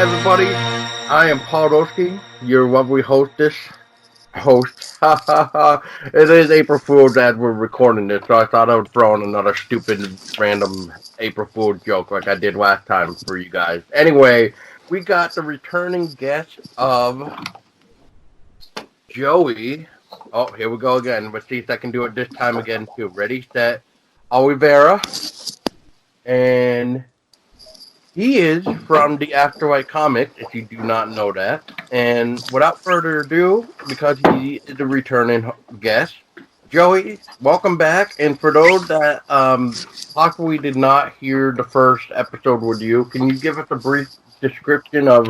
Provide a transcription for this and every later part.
everybody. I am Paul Doski, your lovely hostess. Host. It is April Fool's as we're recording this, so I thought I would throw in another stupid, random April Fool's joke like I did last time for you guys. Anyway, we got the returning guest of Joey. Oh, here we go again. Let's see if I can do it this time again, too. Ready, set, Oliveira. And he is from the Afterlight Comics, if you do not know that. And without further ado, because he is a returning guest, Joey, welcome back. And for those that possibly did not hear the first episode with you, can you give us a brief description of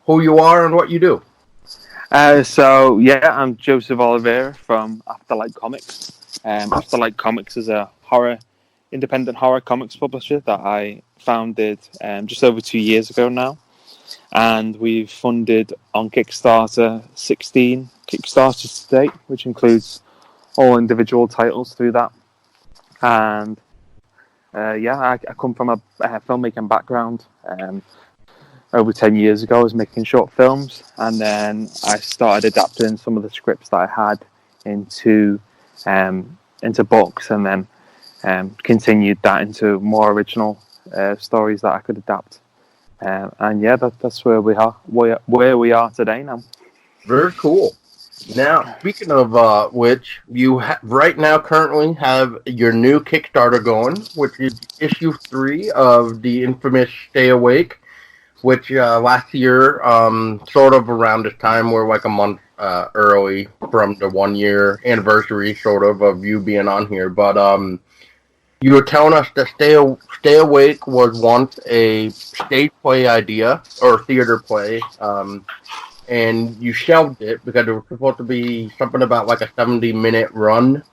who you are and what you do? I'm Joseph Oliveira from Afterlight Comics. Afterlight Comics is a independent horror comics publisher that I founded just over 2 years ago now, and we've funded on Kickstarter 16 Kickstarters to date, which includes all individual titles through that. And I come from a filmmaking background. Over 10 years ago I was making short films, and then I started adapting some of the scripts that I had into books, and then continued that into more original stories that I could adapt, that's where we are today now. Very cool. Now, speaking of which, you right now currently have your new Kickstarter going, which is issue 3 of the infamous Stay Awake, which last year, sort of around this time, we're like a month early from the 1 year anniversary sort of you being on here, but you were telling us that Stay Awake was once a stage play idea, or theater play, and you shelved it because it was supposed to be something about like a 70-minute run.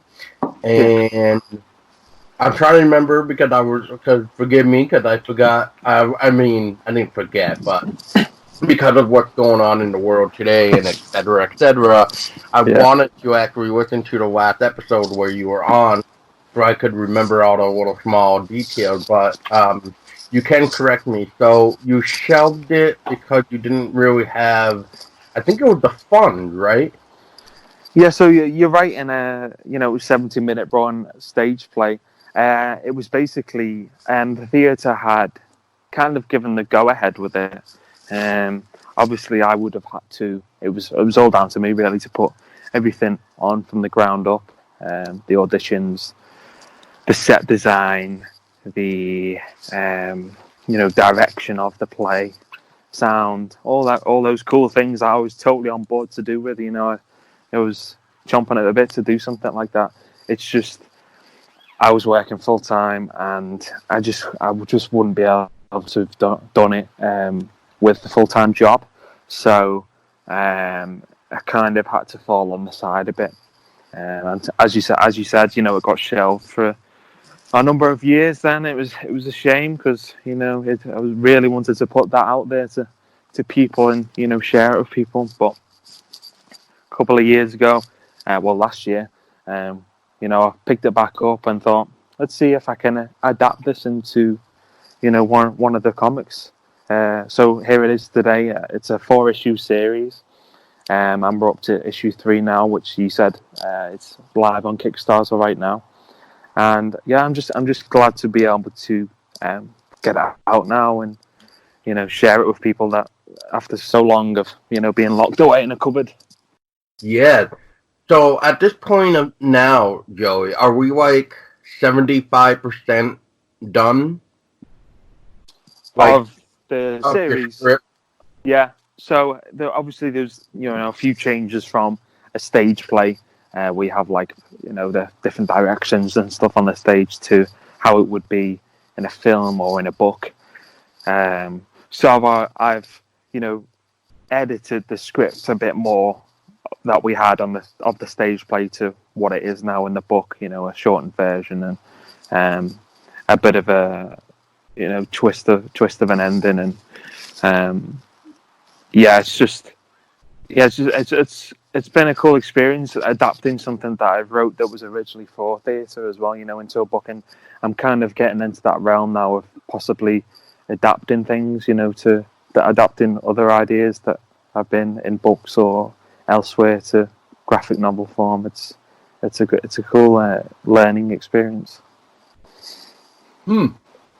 And I'm trying to remember because forgive me, because I forgot. I didn't forget, but because of what's going on in the world today and et cetera, I wanted to actually listen to the last episode where you were on, so I could remember all the little small details, but you can correct me. So you shelved it because you didn't really have, I think it was the fund, right? Yeah, so you're right in a 70-minute run stage play. It was basically, the theatre had kind of given the go-ahead with it. Obviously, I would have had to, it was all down to me really to put everything on from the ground up, the auditions, the set design, the direction of the play, sound, all those cool things I was totally on board to do with. I was chomping at the bit to do something like that. It's just I was working full time, and I just wouldn't be able to have done it with the full time job. So I kind of had to fall on the side a bit. And as you said, it got shelved for a number of years. Then it was a shame because I really wanted to put that out there to people and share it with people. But a couple of years ago, last year, I picked it back up and thought, let's see if I can adapt this into one of the comics. So here it is today. It's a 4-issue series. And we're up to issue 3 now, which you said it's live on Kickstarter right now. And I'm just glad to be able to get it out now and share it with people that after so long of being locked away in a cupboard. Yeah. So at this point of now, Joey, are we like 75% done? Of the series? Yeah. So obviously there's a few changes from a stage play. We have the different directions and stuff on the stage to how it would be in a film or in a book. So I've edited the script a bit more that we had of the stage play to what it is now in the book. A shortened version and a bit of a twist of an ending, and it's been a cool experience adapting something that I wrote that was originally for theatre as well, into a book, and I'm kind of getting into that realm now of possibly adapting things, to adapting other ideas that have been in books or elsewhere to graphic novel form. It's a cool learning experience.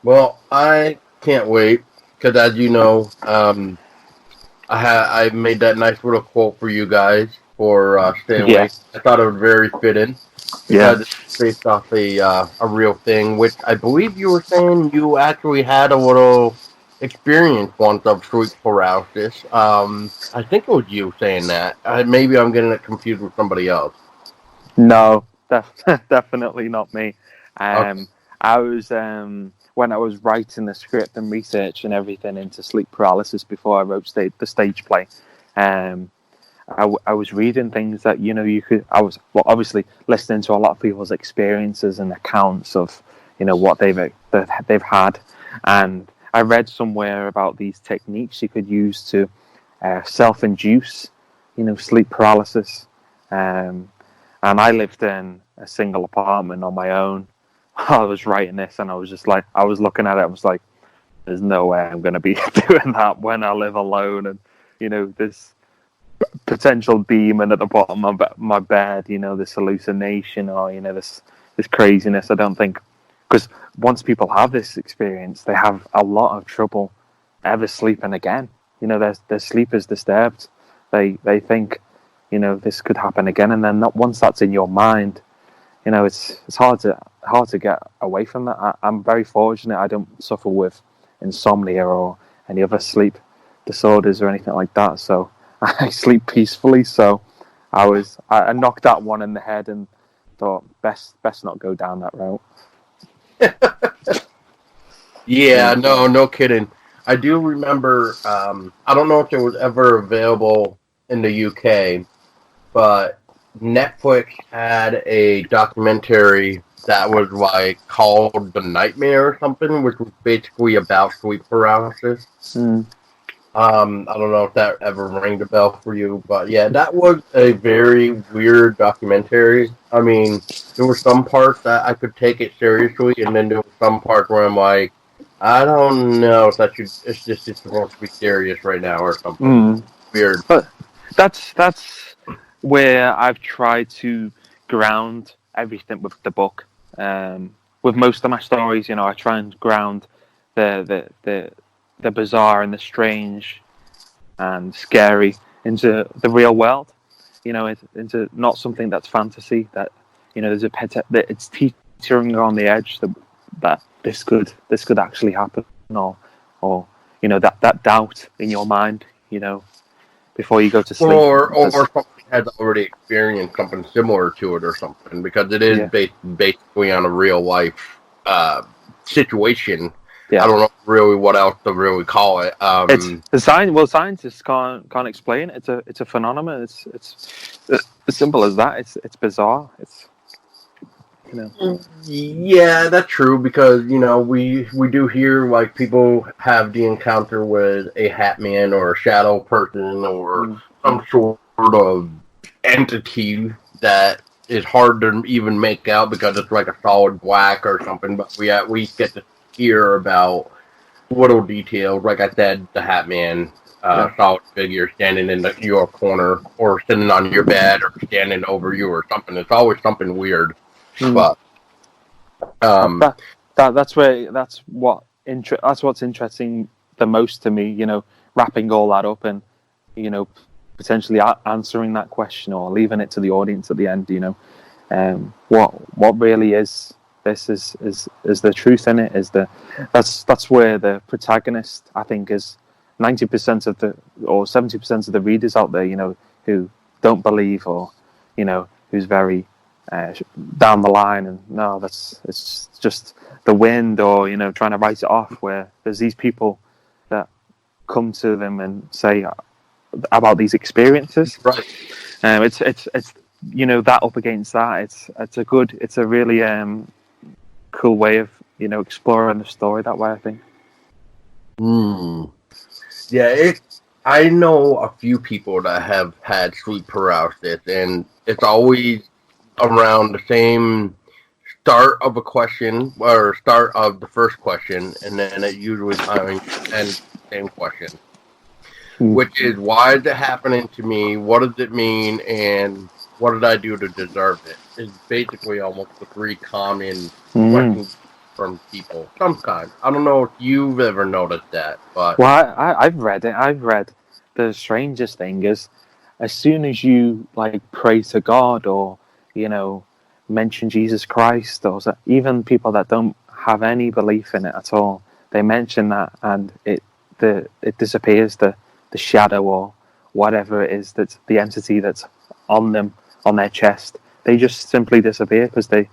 Well, I can't wait because, as you know, I made that nice little quote for you guys for staying awake. I thought it was very fitting because it's based off a real thing, which I believe you were saying you actually had a little experience once of sleep paralysis. I think it was you saying that. Maybe I'm getting it confused with somebody else. No, definitely not me. Okay. I was when I was writing the script and researching everything into sleep paralysis before I wrote the stage play. I was reading things that you could. I was obviously listening to a lot of people's experiences and accounts of what they've had, and I read somewhere about these techniques you could use to self-induce, sleep paralysis. And I lived in a single apartment on my own. I was writing this, and I was just like, I was looking at it. I was like, "There's no way I'm going to be doing that when I live alone." And this potential demon at the bottom of my bed, this hallucination, or this craziness. I don't think, because once people have this experience, they have a lot of trouble ever sleeping again. Their sleep is disturbed. They think, this could happen again, and then once that's in your mind, it's hard to get away from that. I'm very fortunate. I don't suffer with insomnia or any other sleep disorders or anything like that, so I sleep peacefully. So I knocked that one in the head and thought best not go down that route. Yeah, no kidding. I do remember, I don't know if it was ever available in the UK, but Netflix had a documentary that was like called The Nightmare or something, which was basically about sleep paralysis. I don't know if that ever rang the bell for you, but yeah, that was a very weird documentary. I mean, there were some parts that I could take it seriously, and then there were some parts where I'm like, I don't know if it's supposed to be serious right now or something. Weird. But that's where I've tried to ground everything with the book. With most of my stories, I try and ground the bizarre and the strange and scary into the real world. Into not something that's fantasy. That there's that it's teetering on the edge that this could actually happen, or that doubt in your mind, before you go to sleep, or somebody has already experienced something similar to it or something, because it is basically on a real life situation. I don't know really what else to really call it. It's the science. Well, scientists can't explain it. It's a phenomenon. It's as simple as that. It's bizarre. It's Yeah, that's true, because we do hear like people have the encounter with a hat man or a shadow person or some sort of entity that is hard to even make out because it's like a solid black or something. But we get to hear about little details. Like I said, the hat man, solid figure standing in your corner or sitting on your bed or standing over you or something. It's always something weird. But that's what's interesting the most to me. Wrapping all that up and potentially answering that question or leaving it to the audience at the end. What really is this is the truth in it. That's where the protagonist, I think, is 90% of or 70% of the readers out there, who don't believe or who's very down the line and it's just the wind, or trying to write it off, where there's these people that come to them and say about these experiences, right. It's that up against that, it's a really cool way of exploring the story that way, I think. Yeah, I know a few people that have had sleep paralysis, and it's always around the same start of a question or start of the first question, and then it usually ends the same question. which is, why is it happening to me? What does it mean? And what did I do to deserve it? Is basically almost the three common questions from people. Some kind. I don't know if you've ever noticed that, but Well, I've read it. I've read the strangest thing is, as soon as you like pray to God or mention Jesus Christ, or even people that don't have any belief in it at all, they mention that and it disappears, the shadow or whatever it is, that's the entity that's on them, on their chest. They just simply disappear because they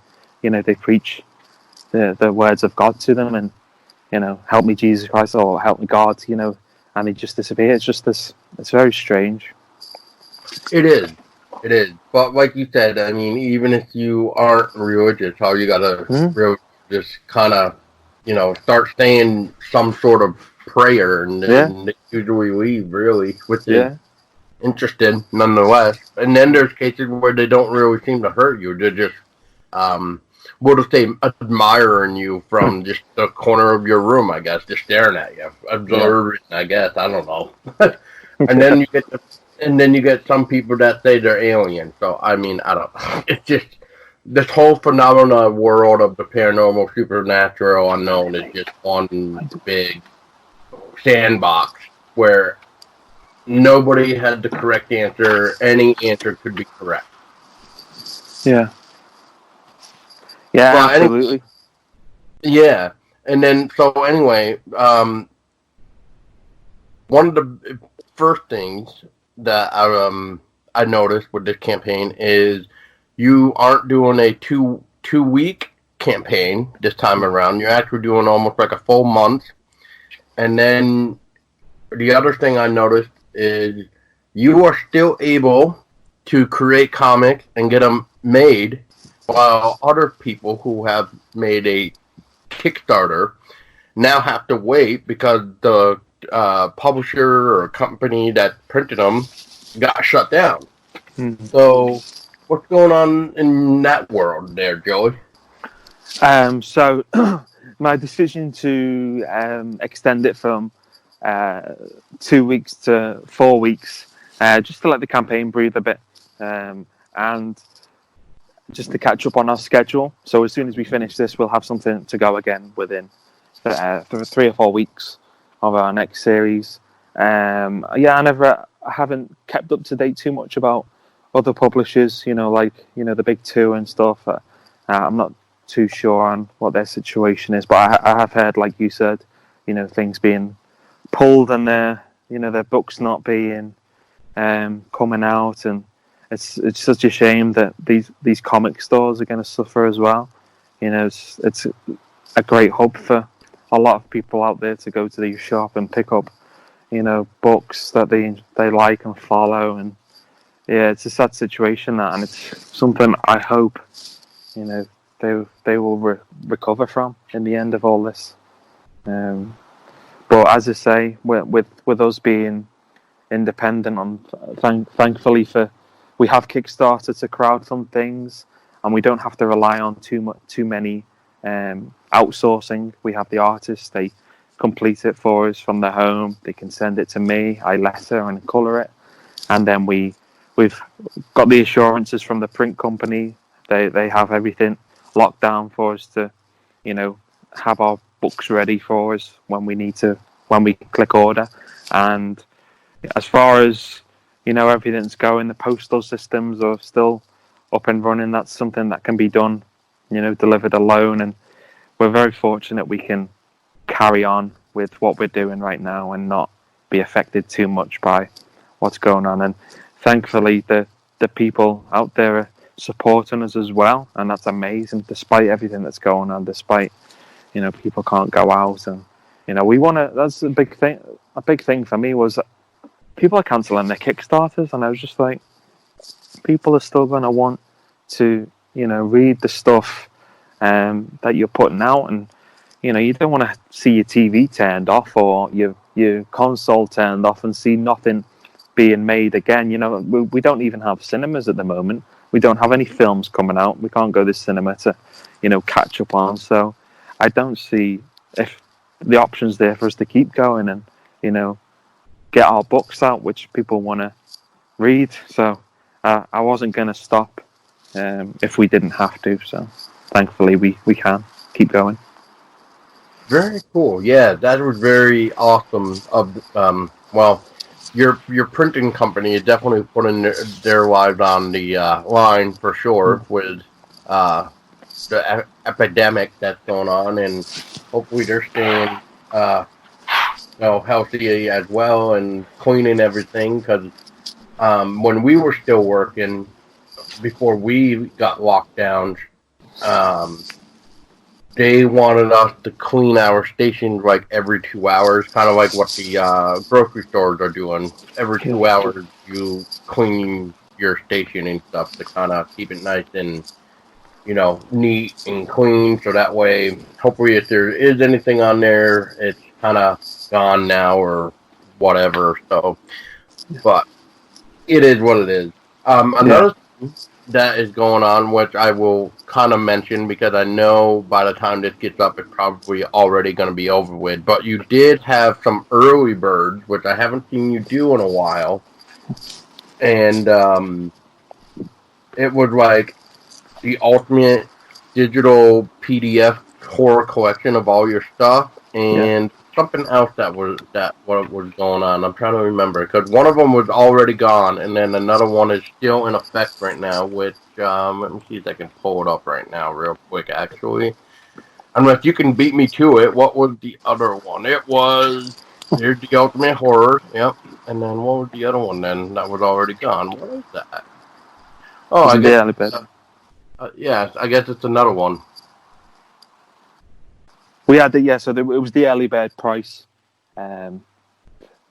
preach the words of God to them, and help me Jesus Christ, or help me God, and they just disappear. It's just this. It's very strange. it is. It is. But like you said, I mean, even if you aren't religious, all you gotta really just kind of, start saying some sort of prayer, and then they usually leave, really, which is interesting nonetheless. And then there's cases where they don't really seem to hurt you. They're just, we'll just say, admiring you from just the corner of your room, I guess, just staring at you, observing, I guess. I don't know. And then you get some people that say they're aliens. So I mean, I don't. It's just this whole phenomena world of the paranormal, supernatural, unknown is just one big sandbox where nobody had the correct answer. Any answer could be correct. Yeah. Yeah, well, absolutely. Yeah, and then so anyway, one of the first things that I noticed with this campaign is you aren't doing a two week campaign this time around. You're actually doing almost like a full month. And then the other thing I noticed is you are still able to create comics and get them made, while other people who have made a Kickstarter now have to wait because the publisher or company that printed them got shut down. So what's going on in that world there, Joey? So my decision to extend it from 2 weeks to 4 weeks, just to let the campaign breathe a bit, and just to catch up on our schedule. So as soon as we finish this, we'll have something to go again within 3 or 4 weeks of our next series. I haven't kept up to date too much about other publishers, the big two and stuff. I'm not too sure on what their situation is, but I have heard, like you said, things being pulled and their books not being coming out, and it's such a shame that these comic stores are going to suffer as well. It's a great hub for a lot of people out there to go to the shop and pick up books that they like and follow, and it's a sad situation, and it's something I hope they will recover from in the end of all this. But as I say, with us being independent, thankfully we have Kickstarter to crowdfund things, and we don't have to rely on too many outsourcing. We have the artists; they complete it for us from their home. They can send it to me. I letter and colour it, and then we've got the assurances from the print company. They have everything locked down for us to, have our books ready for us when we click order. And as far as everything's going, the postal systems are still up and running. That's something that can be done, delivered alone, and we're very fortunate we can carry on with what we're doing right now and not be affected too much by what's going on. And thankfully the people out there are supporting us as well, and that's amazing, despite everything that's going on, despite people can't go out, and we want to. That's a big thing for me was people are cancelling their Kickstarters, and I was just like, people are still going to want to read the stuff that you're putting out, and you don't want to see your TV turned off or your console turned off and see nothing being made again. We don't even have cinemas at the moment. We don't have any films coming out. We can't go to the cinema to catch up on. So I don't see if the options there for us to keep going and get our books out, which people want to read. So I wasn't going to stop if we didn't have to. So thankfully we can keep going. Very cool. Yeah, that was very awesome. Well, your printing company is definitely putting their lives on the line for sure with the epidemic that's going on, and hopefully they're staying healthy as well and cleaning everything. Because when we were still working before we got locked down, they wanted us to clean our stations like every 2 hours, kind of like what the grocery stores are doing. Every 2 hours, you clean your station and stuff to kind of keep it nice and, neat and clean. So that way, hopefully, if there is anything on there, it's kind of gone now or whatever. So, but it is what it is. Another thing that is going on, which I will kind of mention because I know by the time this gets up, it's probably already going to be over with. But you did have some early birds, which I haven't seen you do in a while, and it was like the ultimate digital PDF horror collection of all your stuff, and something else that was going on. I'm trying to remember because one of them was already gone, and then another one is still in effect right now. Which let me see if I can pull it up right now, real quick. Actually, unless you can beat me to it, what was the other one? It was Here's the Ultimate Horror. Yep. And then what was the other one? Then that was already gone. What is that? Oh, I guess. Yes, I guess it's another one. We had it, so it was the early bird price. That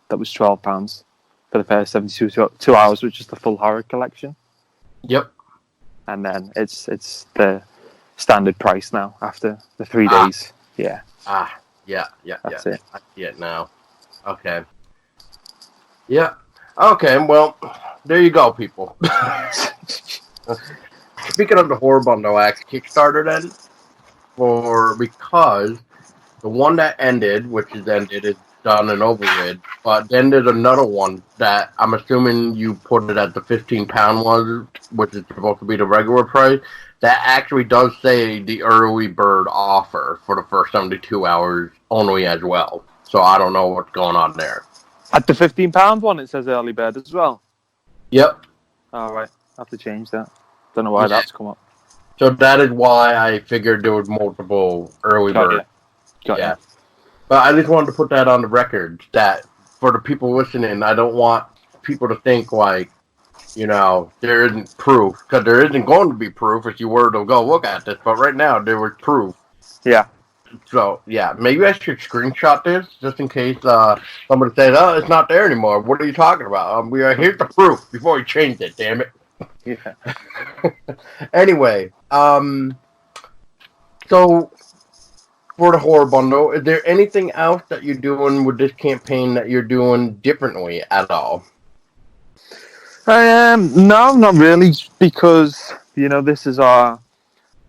was £12 for the first 72 hours, which is the full horror collection. Yep. And then it's the standard price now after the 3 days. Yeah. Yeah. That's it. I see it now. Okay. Yeah. Okay, well, there you go, people. Speaking of the horror bundle act Kickstarter then, because the one that ended, which is ended, is done and over with, but then there's another one that I'm assuming you put it at the £15 one, which is supposed to be the regular price, that actually does say the early bird offer for the first 72 hours only as well. So I don't know what's going on there. At the £15 one, it says early bird as well? Yep. All right. I have to change that. Don't know why that's come up. So that is why I figured there was multiple early birds. Got it. But I just wanted to put that on the record that for the people listening, I don't want people to think like, there isn't proof. Because there isn't going to be proof if you were to go look at this. But right now, there was proof. Yeah. So, maybe I should screenshot this just in case somebody says, oh, it's not there anymore. What are you talking about? Here's the proof before you change it, damn it. Yeah. Anyway, so for the horror bundle, is there anything else that you're doing with this campaign that you're doing differently at all? No, not really, because this is our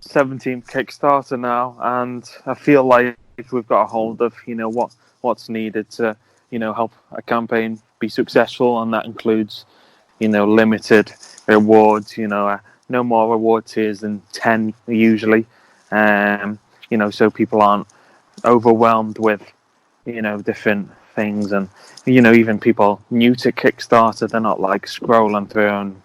17th Kickstarter now, and I feel like we've got a hold of what's needed to help a campaign be successful, and that includes limited rewards, no more reward tiers than 10 usually, so people aren't overwhelmed with different things, and even people new to Kickstarter, they're not like scrolling through and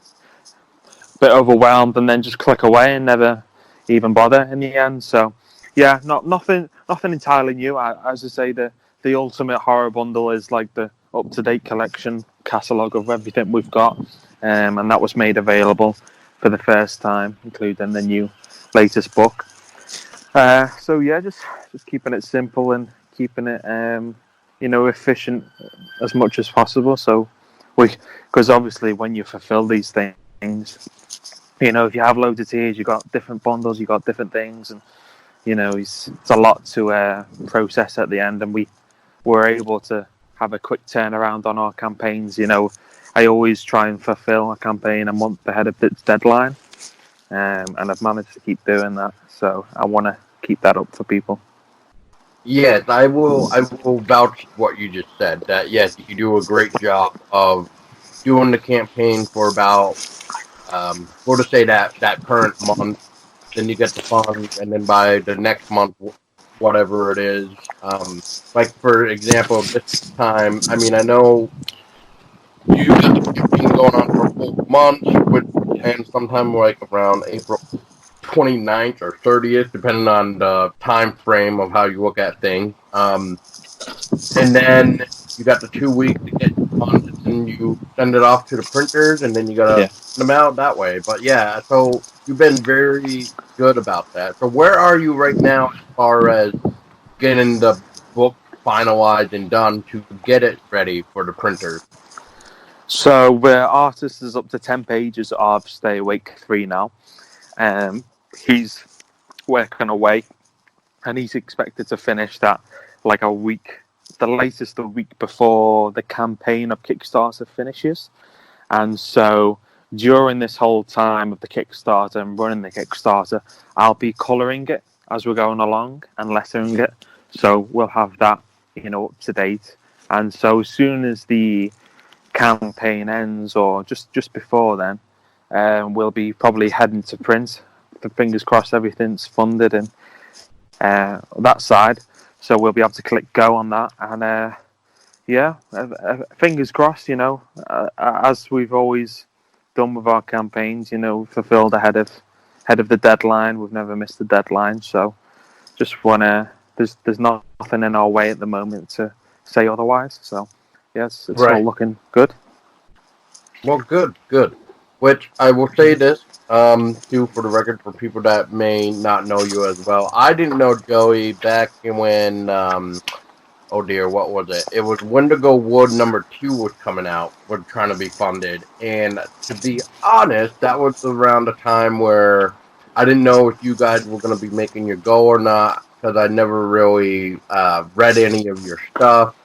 a bit overwhelmed and then just click away and never even bother in the end. So nothing entirely new. As I say, the ultimate horror bundle is like the up-to-date collection catalogue of everything we've got, and that was made available for the first time, including the new latest book. Just keeping it simple and keeping it efficient as much as possible. So because obviously when you fulfill these things, if you have loads of tiers, you got different bundles, you got different things, and it's a lot to process at the end, and we were able to have a quick turnaround on our campaigns. I always try and fulfill a campaign a month ahead of its deadline, and I've managed to keep doing that, so I want to keep that up for people. Yes, I will. I will vouch what you just said. That yes, you do a great job of doing the campaign for about, we'll just say that current month. Then you get the funds, and then by the next month, whatever it is, like for example, this time. I mean, I know you got the campaign going on for a full month, which ends sometime like around April 29th or 30th, depending on the time frame of how you look at things. And then you got the 2 weeks to get funds, and you send it off to the printers, and then you gotta send them out that way. But yeah, so you've been very good about that. So where are you right now as far as getting the book finalized and done to get it ready for the printers? So artist is up to 10 pages of Stay Awake 3 now. He's working away, and he's expected to finish that like a week, the latest a week before the campaign of Kickstarter finishes. And so during this whole time of the Kickstarter and running the Kickstarter, I'll be colouring it as we're going along and lettering it. So we'll have that, up to date. And so as soon as the campaign ends, or just before then, we'll be probably heading to print. The fingers crossed everything's funded and that side, so we'll be able to click go on that. And fingers crossed, as we've always done with our campaigns, fulfilled ahead of the deadline. We've never missed the deadline, so just wanna there's nothing in our way at the moment to say otherwise. So yes, it's all looking good. Well, good. Which I will say this, too, for the record, for people that may not know you as well. I didn't know Joey back when, oh dear, what was it? It was Wendigo Wood #2 was coming out, was trying to be funded. And to be honest, that was around the time where I didn't know if you guys were going to be making your go or not, because I never really read any of your stuff,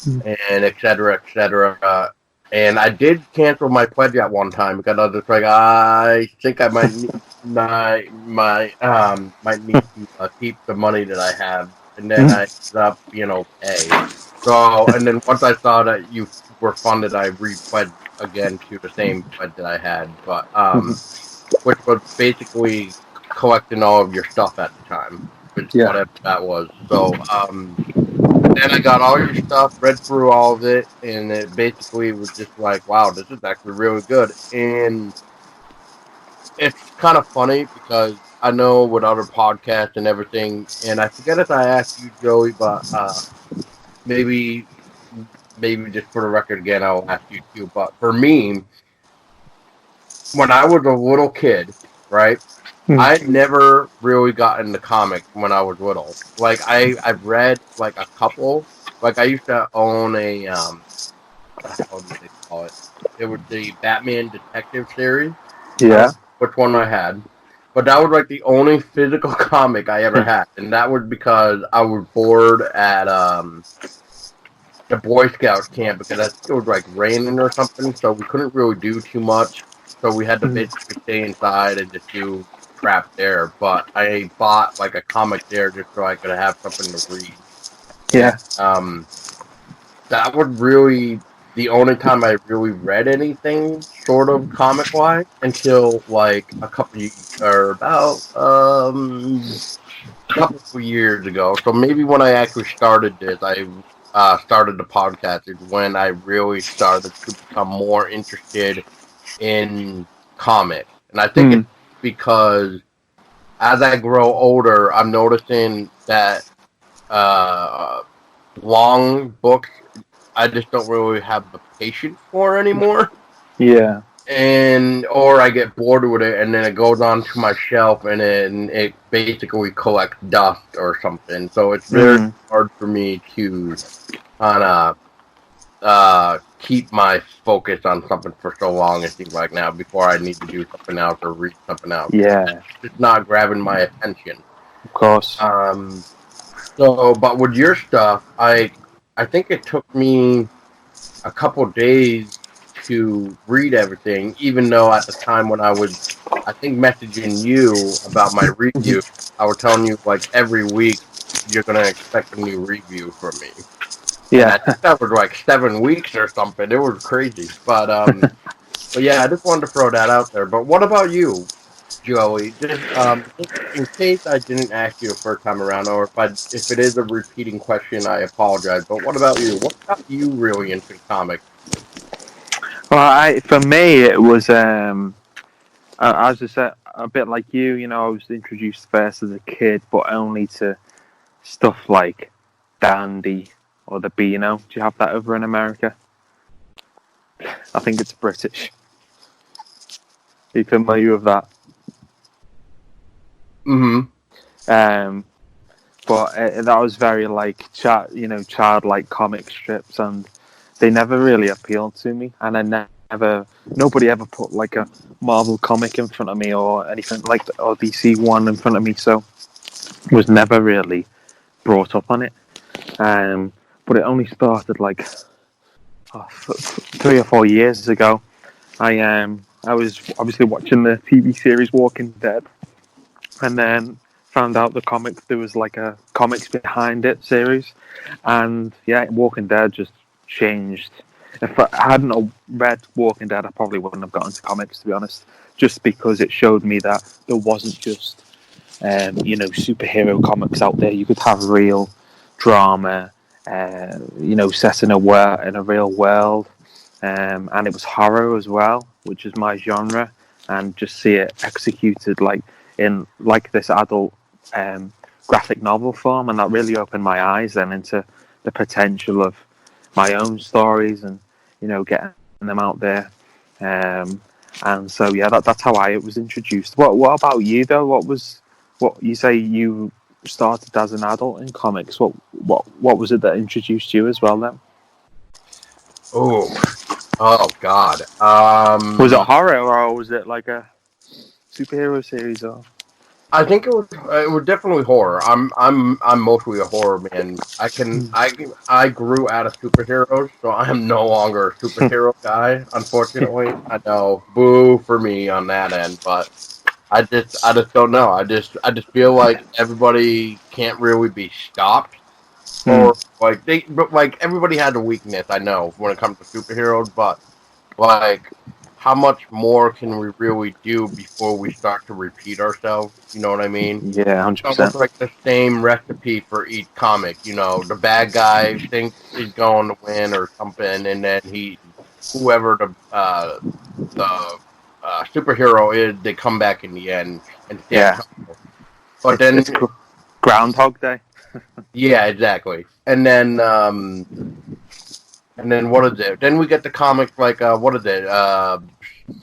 and et cetera. And I did cancel my pledge at one time because I was just like, I think I might need to keep the money that I have, and then I ended up, pay. So, and then once I saw that you were funded, I re-pledged again to the same pledge that I had, but which was basically collecting all of your stuff at the time, whatever that was. So, then I got all your stuff, read through all of it, and it basically was just like, wow, this is actually really good. And it's kind of funny because I know with other podcasts and everything, and I forget if I asked you, Joey, but maybe just for the record again, I'll ask you too. But for me, when I was a little kid, right, I never really got into comics when I was little. Like I've read like a couple. Like I used to own a what the hell did they call it? It was the Batman Detective series. Yeah. Which one I had. But that was like the only physical comic I ever had. And that was because I was bored at the Boy Scouts camp, because it was like raining or something, so we couldn't really do too much. So we had to basically stay inside and just do crap there. But I bought like a comic there just so I could have something to read. Yeah. That was really the only time I really read anything sort of comic wise until like a couple of years ago. So maybe when I actually started this, I started the podcast, is when I really started to become more interested in comics. And I think it's because as I grow older, I'm noticing that long books I just don't really have the patience for anymore. Yeah. Or I get bored with it, and then it goes onto my shelf, and then it basically collects dust or something. So it's very hard for me to keep my focus on something for so long, it seems like now, before I need to do something else or read something else. Yeah. It's not grabbing my attention. Of course. So, but with your stuff, I think it took me a couple days to read everything, even though at the time when I was, I think, messaging you about my review, I was telling you like every week you're gonna expect a new review from me. Yeah. And that was like 7 weeks or something. It was crazy. But yeah, I just wanted to throw that out there. But what about you, Joey? Just in case I didn't ask you the first time around, or if it is a repeating question, I apologize. But what about you? What got you really into comics? Well, for me, it was as I said, a bit like you. You know, I was introduced first as a kid, but only to stuff like Dandy or the Beano. Do you have that over in America? I think it's British. Are you familiar with that? Mm-hmm. But that was very like childlike comic strips, and they never really appealed to me. And I nobody ever put like a Marvel comic in front of me or anything like or DC one in front of me, so was never really brought up on it. But it only started like 3 or 4 years ago. I was obviously watching the TV series Walking Dead, and then found out the comic there was like a comics behind it series, and yeah, Walking Dead just changed. If I hadn't read Walking Dead, I probably wouldn't have got into comics, to be honest, just because it showed me that there wasn't just superhero comics out there. You could have real drama, set in a real world, and it was horror as well, which is my genre, and just see it executed like in like this adult graphic novel form, and that really opened my eyes then into the potential of my own stories and getting them out there. And so yeah, that's how I was introduced. What about you though? What you say you started as an adult in comics? What was it that introduced you as well then? Oh God. Was it horror or was it like a superhero series or? I think it was definitely horror. I'm mostly a horror man. I grew out of superheroes, so I am no longer a superhero guy. Unfortunately, I know, boo for me on that end. But I just don't know. I just feel like everybody can't really be stopped, or like everybody has a weakness. I know when it comes to superheroes, but like, how much more can we really do before we start to repeat ourselves? You know what I mean? Yeah, 100%. It's almost like the same recipe for each comic. The bad guy thinks he's going to win or something, and then whoever the superhero is, they come back in the end and stand tall. But it's Groundhog Day. Yeah, exactly. And then what is it? Then we get the comic like what is it?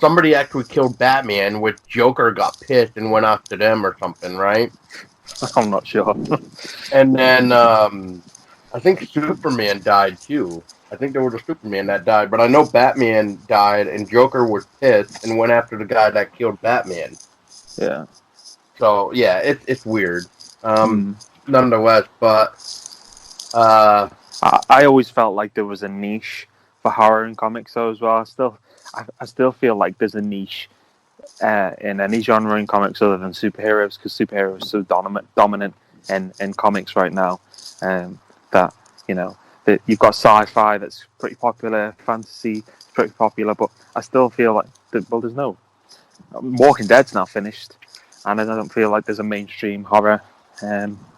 Somebody actually killed Batman, which Joker got pissed and went after them or something, right? I'm not sure. And then I think Superman died too. I think there was a Superman that died, but I know Batman died and Joker was pissed and went after the guy that killed Batman. Yeah. So yeah, it's weird. Nonetheless, but I always felt like there was a niche for horror in comics though as well. I still feel like there's a niche in any genre in comics other than superheroes, because superheroes are so dominant in comics right now. That you've got sci-fi that's pretty popular, fantasy is pretty popular, but I still feel like there's no Walking Dead's now finished, and I don't feel like there's a mainstream horror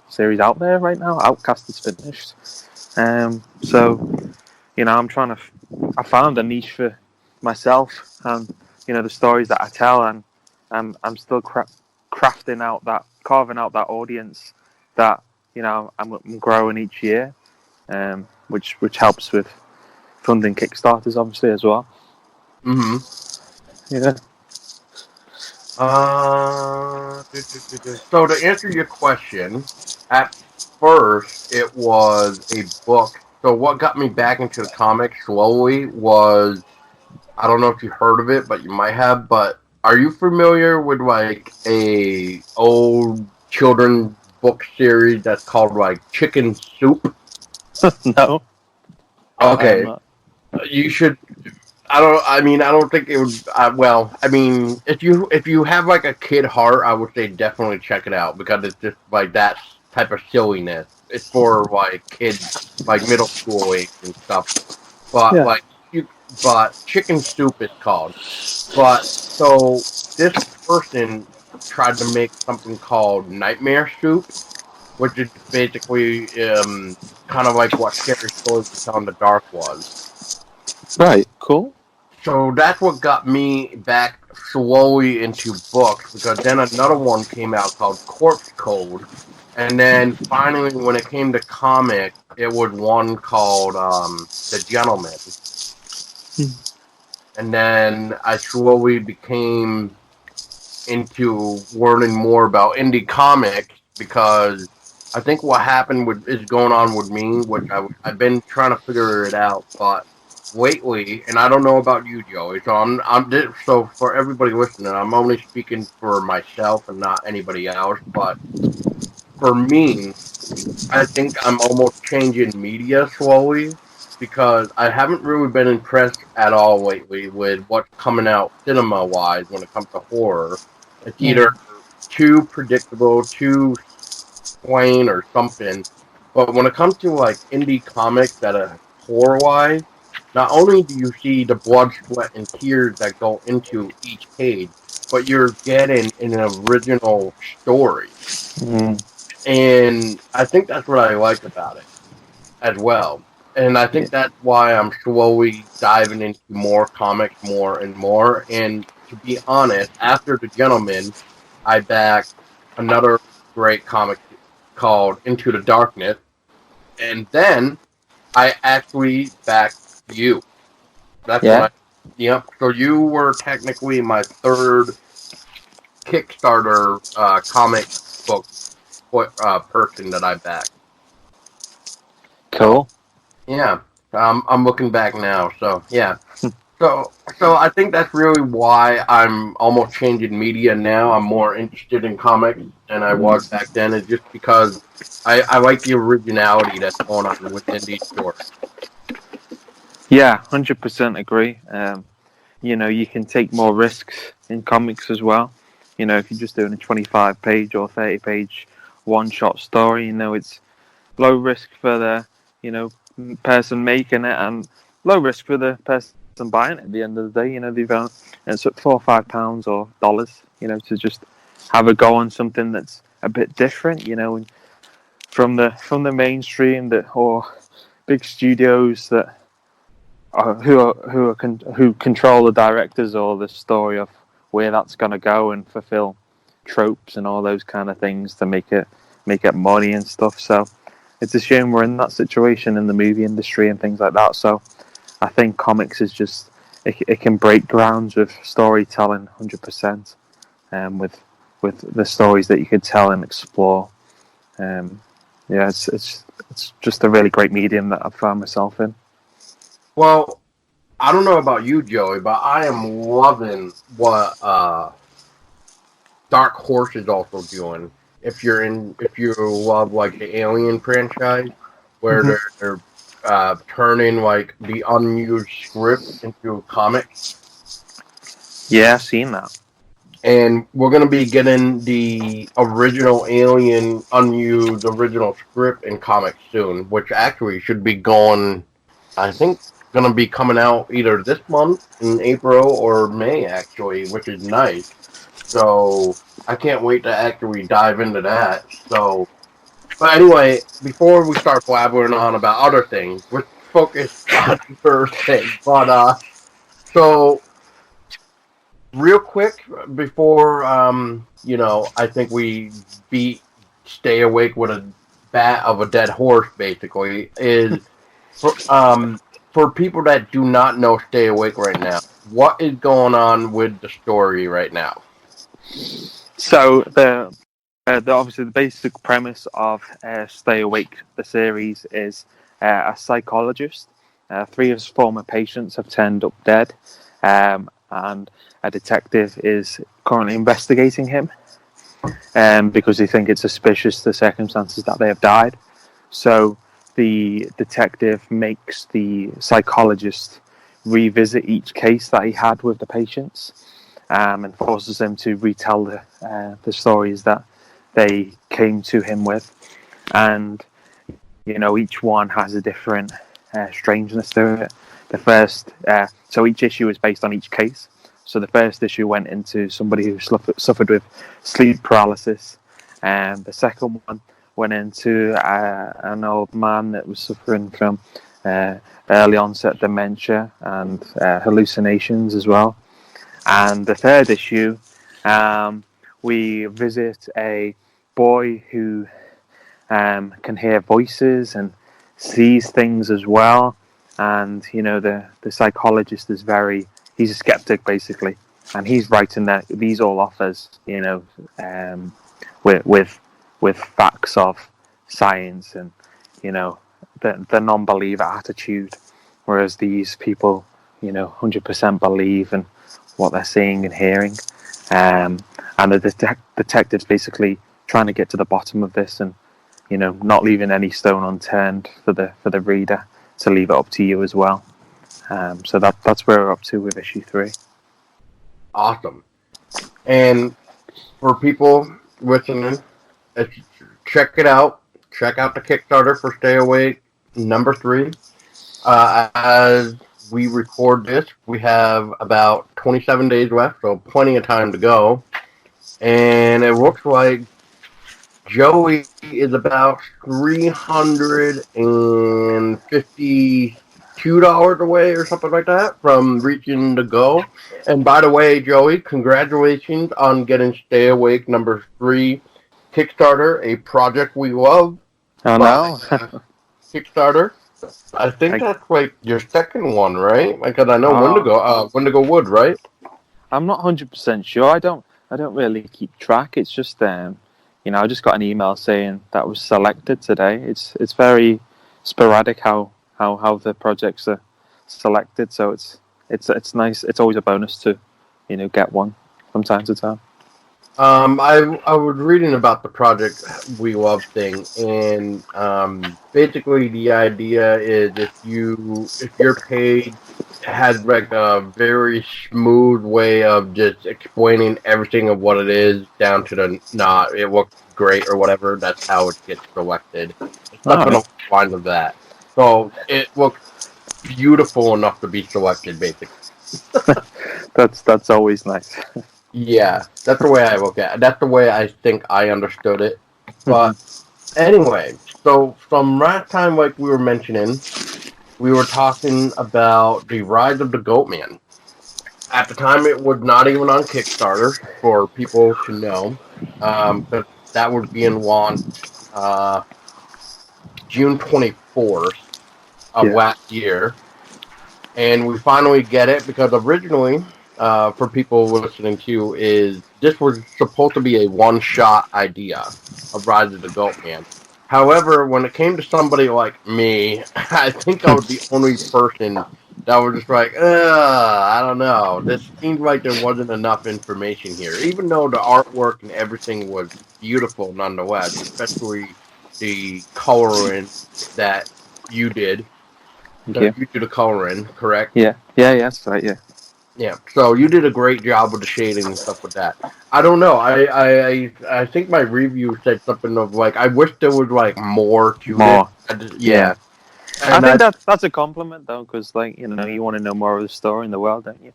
series out there right now. Outcast is finished. So, I found a niche for myself, and the stories that I tell, and I'm still carving out that audience that I'm growing each year, which helps with funding Kickstarters obviously as well. Yeah. So to answer your question, at first it was a book. So what got me back into the comics slowly was, I don't know if you heard of it, but you might have, but are you familiar with like a old children's book series that's called like Chicken Soup? No. Okay. You should. I don't think it would. If you have like a kid heart, I would say definitely check it out, because it's just like type of silliness. It's for like kids, like middle school age and stuff. But Yeah. but Chicken Soup is called. But so this person tried to make something called Nightmare Soup, which is basically kind of like what Scary Stories to Tell in the Dark was. Right. Cool. So that's what got me back slowly into books, because then another one came out called Corpse Code. And then finally, when it came to comic, it was one called The Gentleman. And then I slowly became into learning more about indie comics, because I think what happened is going on with me, which I've been trying to figure it out, but lately, and I don't know about you, Joey, so for everybody listening, I'm only speaking for myself and not anybody else, but for me, I think I'm almost changing media slowly, because I haven't really been impressed at all lately with what's coming out cinema-wise when it comes to horror. It's either too predictable, too plain, or something. But when it comes to like indie comics that are horror-wise, not only do you see the blood, sweat, and tears that go into each page, but you're getting an original story. And I think that's what I like about it as well. And I think that's why I'm slowly diving into more comics more and more. And to be honest, after The Gentleman, I backed another great comic called Into the Darkness. And then I actually backed you. That's when yep. So you were technically my third Kickstarter comic book person that I backed. Cool. Yeah, I'm looking back now. So yeah, so I think that's really why I'm almost changing media now. I'm more interested in comics than I was back then. It's just because I like the originality that's going on within these stories. Yeah, 100% agree. You can take more risks in comics as well. If you're just doing a 25-page or 30-page one-shot story, it's low risk for the, person making it, and low risk for the person buying it at the end of the day. They've it's at £4 or £5 or dollars, to just have a go on something that's a bit different, and from the mainstream or big studios that who control the directors or the story of where that's going to go and fulfill tropes and all those kind of things to make it money and stuff. So it's a shame we're in that situation in the movie industry and things like that. So I think comics is just it can break grounds with storytelling 100%, with the stories that you could tell and explore. It's just a really great medium that I've found myself in. Well, I don't know about you, Joey, but I am loving what Dark Horse is also doing. If you love like the Alien franchise, where they're turning like the unused script into a comic. Yeah, I've seen that. And we're going to be getting the original Alien unused original script in comics soon, which actually should be going, I think, going to be coming out either this month in April or May, actually, which is nice. So I can't wait to actually dive into that. So, but anyway, before we start blabbering on about other things, let's focus on the first thing. But so real quick before I think we Stay Awake with a bat of a dead horse, basically, is for people that do not know Stay Awake right now, what is going on with the story right now? So the obviously the basic premise of Stay Awake, the series, is a psychologist. 3 of his former patients have turned up dead, and a detective is currently investigating him, because they think it's suspicious the circumstances that they have died. So the detective makes the psychologist revisit each case that he had with the patients, and forces them to retell the stories that they came to him with. and each one has a different strangeness to it. The first, so each issue is based on each case. So the first issue went into somebody who suffered with sleep paralysis, and the second one went into an old man that was suffering from early onset dementia and hallucinations as well. And the third issue, we visit a boy who can hear voices and sees things as well. And the psychologist is he's a skeptic basically, and he's writing these all off as with facts of science and the non-believer attitude, whereas these people 100% believe in what they're seeing and hearing, and the detective's basically trying to get to the bottom of this, and not leaving any stone unturned for the reader to leave it up to you as well. So that's where we're up to with issue 3. Awesome. And for people listening, check it out. Check out the Kickstarter for Stay Awake number 3. As we record this, we have about 27 days left, so plenty of time to go. And it looks like Joey is about $352 away or something like that from reaching the goal. And by the way, Joey, congratulations on getting Stay Awake number 3 Kickstarter, a project we love. I know. Kickstarter. I think that's like your second one, right? Because I know Wendigo Wood, right? I'm not 100% sure. I don't really keep track. It's just I just got an email saying that was selected today. It's very sporadic how the projects are selected, so it's nice. It's always a bonus to get one from time to time. I was reading about the Project We Love thing, and basically the idea is if your page has like a very smooth way of just explaining everything of what it is down to the it looks great or whatever, that's how it gets selected. It's nothing along the lines of that. So it looks beautiful enough to be selected, basically. That's always nice. Yeah, that's the way I look at it. That's the way I think I understood it. But anyway, so from last time, like we were mentioning, we were talking about the Rise of the Goatman. At the time, it was not even on Kickstarter, for people to know. But that was being launched June 24th of last year. And we finally get it, because originally, for people listening to, this was supposed to be a one-shot idea of Rise of the Goatman. However, when it came to somebody like me, I think I was the only person that was just like, I don't know. This seemed like there wasn't enough information here. Even though the artwork and everything was beautiful nonetheless, especially the coloring that you did. You did the coloring, correct? Yeah, that's right, yeah. Yeah, so you did a great job with the shading and stuff with that. I don't know. I think my review said something of like, I wish there was like more to it. Yeah. I think that's a compliment though, because you want to know more of the story in the world, don't you?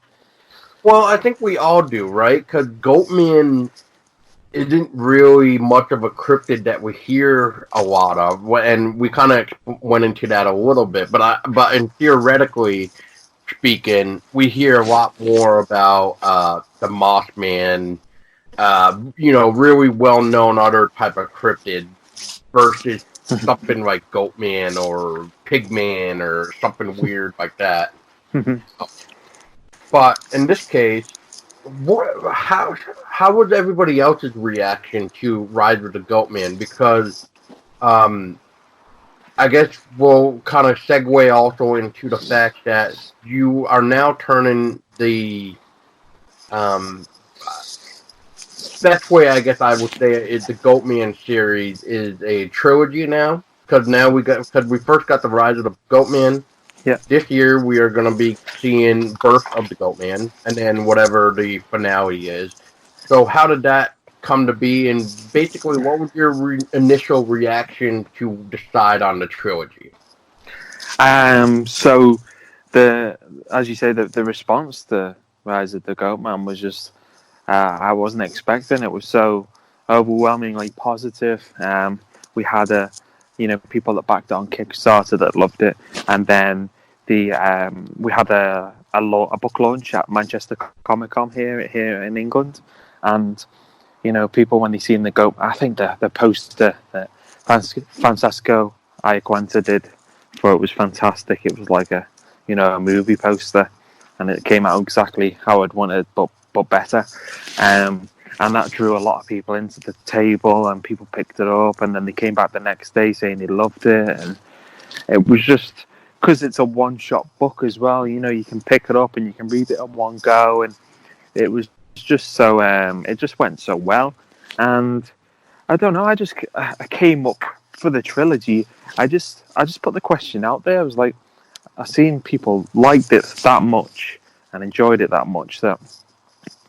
Well, I think we all do, right? Because Goatman isn't really much of a cryptid that we hear a lot of, and we kind of went into that a little bit. But theoretically speaking, we hear a lot more about the Mothman, really well-known other type of cryptid versus something like Goatman or Pigman or something weird like that. But in this case, how was everybody else's reaction to Rise of the Goatman? Because I guess we'll kind of segue also into the fact that you are now turning the best way I guess I would say it is the Goatman series is a trilogy now, because we first got the Rise of the Goatman. Yeah. This year we are going to be seeing Birth of the Goatman, and then whatever the finale is. So how did that come to be, and basically, what was your initial reaction to decide on the trilogy? So as you say, the response to Rise of the Goatman was just I wasn't expecting. It was so overwhelmingly positive. We had people that backed it on Kickstarter that loved it, and then we had a book launch at Manchester Comic Con here in England, and people when they seen the goat, I think the poster that Francesco Iaquinta did for it was fantastic. It was like a movie poster, and it came out exactly how I'd wanted, but better. And that drew a lot of people into the table, and people picked it up, and then they came back the next day saying they loved it. And it was just because it's a one-shot book as well. You can pick it up and you can read it in one go, and it was just so it just went so well. And I don't know, I came up for the trilogy. I just put the question out there. I was like, I've seen people liked it that much and enjoyed it that much that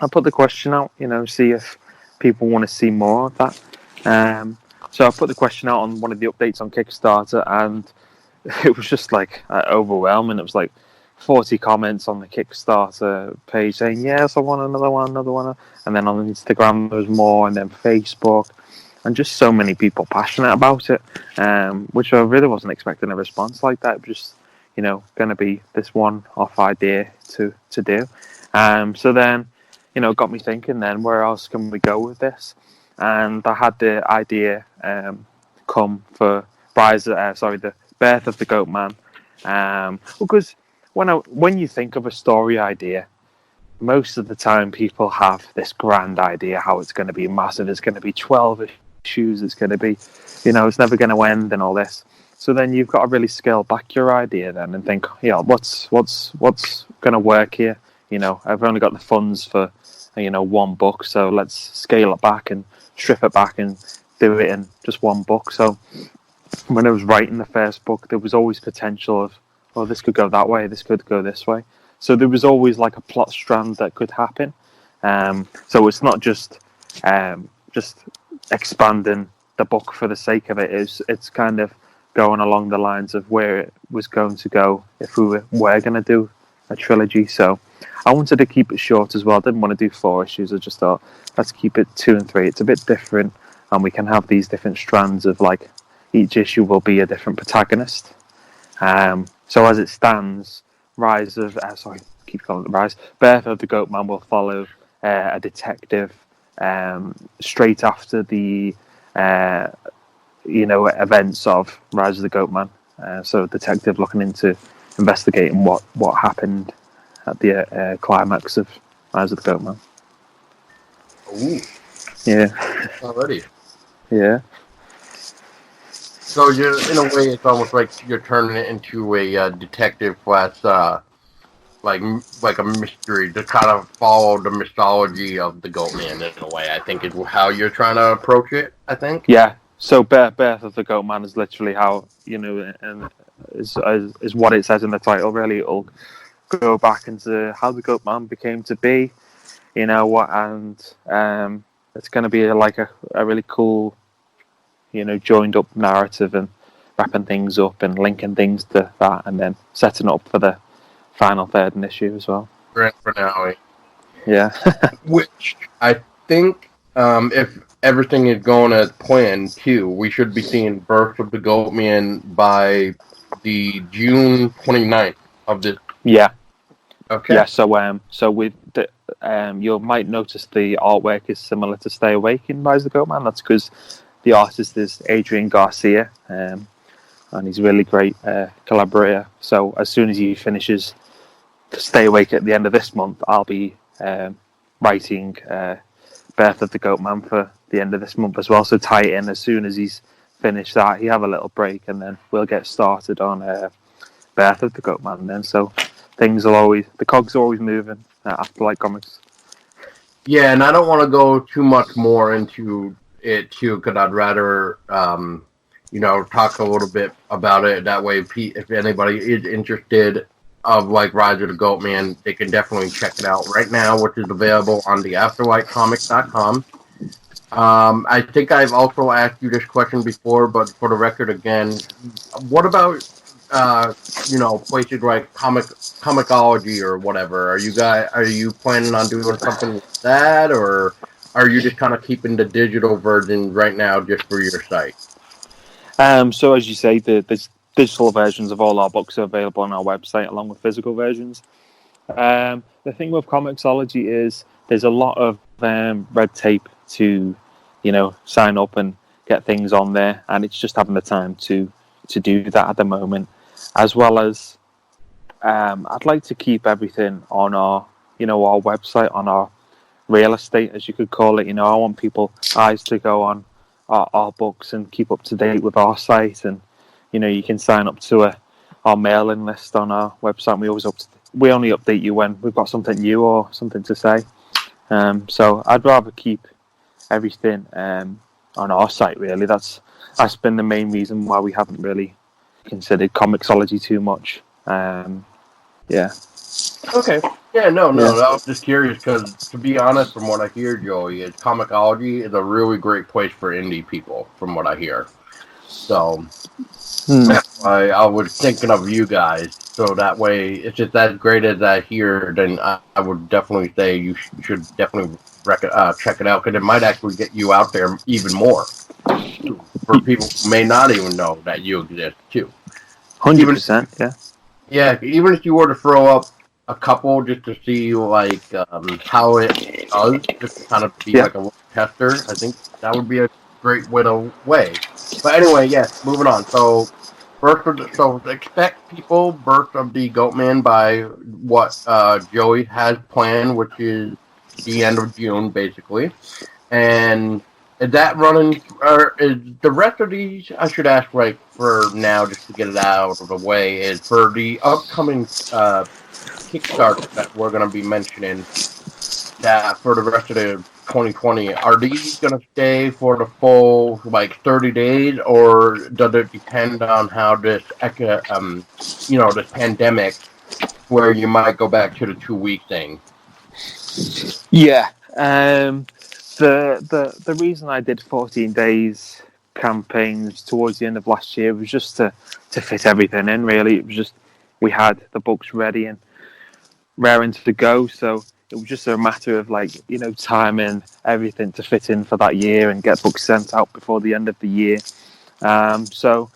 I put the question out, see if people want to see more of that. So I put the question out on one of the updates on Kickstarter, and it was just like overwhelming. It was like 40 comments on the Kickstarter page saying, yes, I want another one. And then on Instagram there was more, and then Facebook, and just so many people passionate about it, which I really wasn't expecting a response like that. It was just, going to be this one-off idea to do. So then, it got me thinking then, where else can we go with this? And I had the idea come for the Birth of the Goatman. Because when you think of a story idea, most of the time people have this grand idea how it's going to be massive. It's going to be 12 issues. It's going to be, it's never going to end and all this. So then you've got to really scale back your idea then and think, what's going to work here? I've only got the funds for, one book, so let's scale it back and strip it back and do it in just one book. So when I was writing the first book, there was always potential of, this could go that way, this could go this way. So there was always like a plot strand that could happen. So it's not just expanding the book for the sake of it. It's kind of going along the lines of where it was going to go if we were going to do a trilogy. So I wanted to keep it short as well. I didn't want to do 4 issues. I just thought, let's keep it 2 and 3. It's a bit different, and we can have these different strands of like each issue will be a different protagonist. So as it stands, Birth of the Goatman will follow a detective straight after the events of Rise of the Goatman. So a detective looking into investigating what happened at the climax of Rise of the Goatman. Ooh. Yeah. Already. Yeah. So you're, in a way, it's almost like you're turning it into a detective class, like a mystery to kind of follow the mythology of the Goatman in a way. I think is how you're trying to approach it. I think. Yeah. So Birth of the Goatman is literally how and is what it says in the title. Really, it'll go back into how the Goatman became to be. And it's going to be like a really cool, joined up narrative and wrapping things up and linking things to that, and then setting up for the final third issue as well. Grand finale. Yeah. Which I think, if everything is going as planned, too, we should be seeing Birth of the Goatman by the June 29th of this. Yeah. Okay. Yeah. So with the you might notice the artwork is similar to Stay Awake in Rise of the Goatman. That's because the artist is Adrian Garcia, and he's a really great collaborator. So as soon as he finishes Stay Awake at the end of this month, I'll be writing Birth of the Goatman for the end of this month as well. So tie it in as soon as he's finished that. He have a little break, and then we'll get started on Birth of the Goatman then. So the cogs are always moving at Afterlight Comics. Yeah, and I don't want to go too much more into it too, because I'd rather talk a little bit about it. That way, if anybody is interested of like Rise of the Goatman, they can definitely check it out right now, which is available on the afterlightcomics.com. I think I've also asked you this question before, but for the record again, what about places like Comicology or whatever? Are you planning on doing something with that, or are you just kind of keeping the digital version right now just for your site? So as you say, the digital versions of all our books are available on our website along with physical versions. The thing with Comixology is there's a lot of red tape to, sign up and get things on there, and it's just having the time to do that at the moment, as well as I'd like to keep everything on our website, on our real estate, as you could call it. I want people's eyes to go on our books and keep up to date with our site, and you can sign up to our mailing list on our website. We only update you when we've got something new or something to say. So I'd rather keep everything on our site. Really, that's been the main reason why we haven't really considered Comixology too much. Yeah. Okay. Yeah, no. I was just curious because, to be honest, from what I hear, Joey, is Comixology is a really great place for indie people, from what I hear. So that's why I was thinking of you guys. So that way, it's just as great as I hear, then I would definitely say you should definitely check it out, because it might actually get you out there even more for people who may not even know that you exist too. 100%. Yeah. Yeah, even if you were to throw up a couple just to see how it does, just to kind of be like a little tester, I think that would be a great way. But anyway, yes, moving on. So expect people Birth of the Goatman by what Joey has planned, which is the end of June, basically. And is that running, or is the rest of these, I should ask right for now, just to get it out of the way, is for the upcoming Kickstarter that we're going to be mentioning, that for the rest of the 2020, are these going to stay for the full 30 days, or does it depend on how this this pandemic, where you might go back to the 2-week thing? Yeah. The reason I did 14 days campaigns towards the end of last year was just to fit everything in. Really, it was just we had the books ready and raring to go, so it was just a matter of timing everything to fit in for that year and get books sent out before the end of the year. So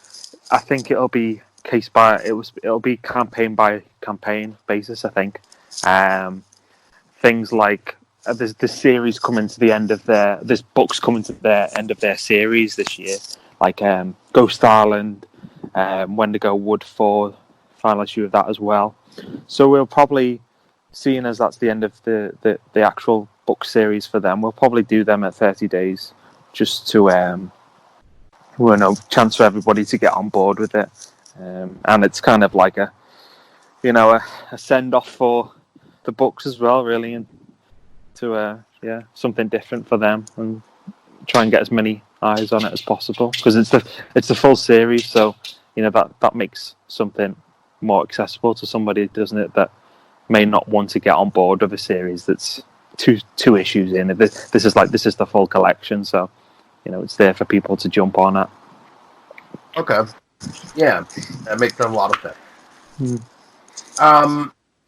I think it'll be it'll be campaign by campaign basis. I think things like there's this series coming to the end of this book's coming to the end of their series this year, like Ghost Island, Wendigo Wood 4, final issue of that as well. So we'll probably, seeing as that's the end of the actual book series for them, we'll probably do them at 30 days, just to chance for everybody to get on board with it, and it's kind of like a send off for the books as well, really, and to something different for them, and try and get as many eyes on it as possible, because it's the full series, so that makes something more accessible to somebody, doesn't it, that may not want to get on board with a series that's two issues in. This is the full collection, so it's there for people to jump on at. Okay, yeah, that makes a lot of sense.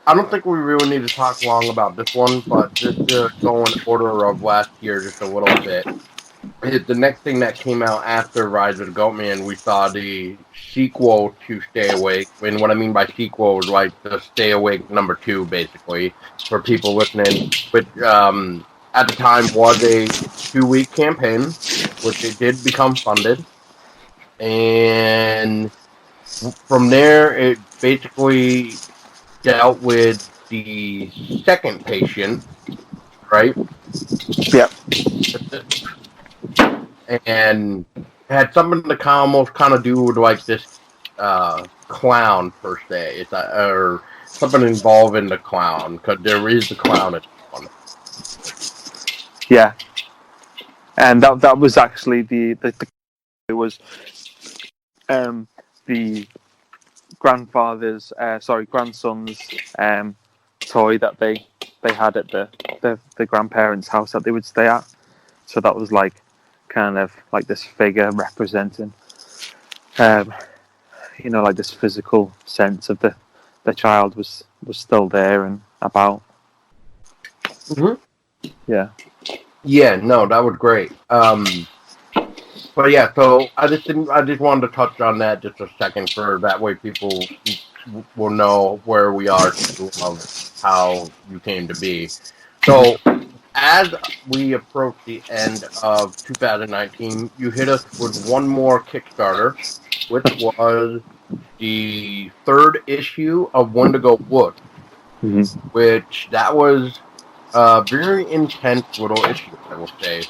I don't think we really need to talk long about this one, but just to go in order of last year just a little bit. The next thing that came out after Rise of the Goatman, we saw the sequel to Stay Awake. And what I mean by sequel is the Stay Awake number 2, basically, for people listening. Which at the time was a 2-week campaign, which it did become funded. And from there, it basically dealt with the second patient, right? Yep. And had something to almost kind of do with this clown per se, or something involving the clown, because there is the clown in one. Yeah, and that was actually it was the grandson's toy that they had at the grandparents' house that they would stay at. So that was like kind of like this figure representing, like this physical sense of the child was still there and about. Yeah. Yeah, no, that was great. But yeah, so I just wanted to touch on that just a second, for that way people will know where we are of how you came to be. So as we approach the end of 2019, you hit us with one more Kickstarter, which was the third issue of Wendigo Wood, which that was a very intense little issue, I will say.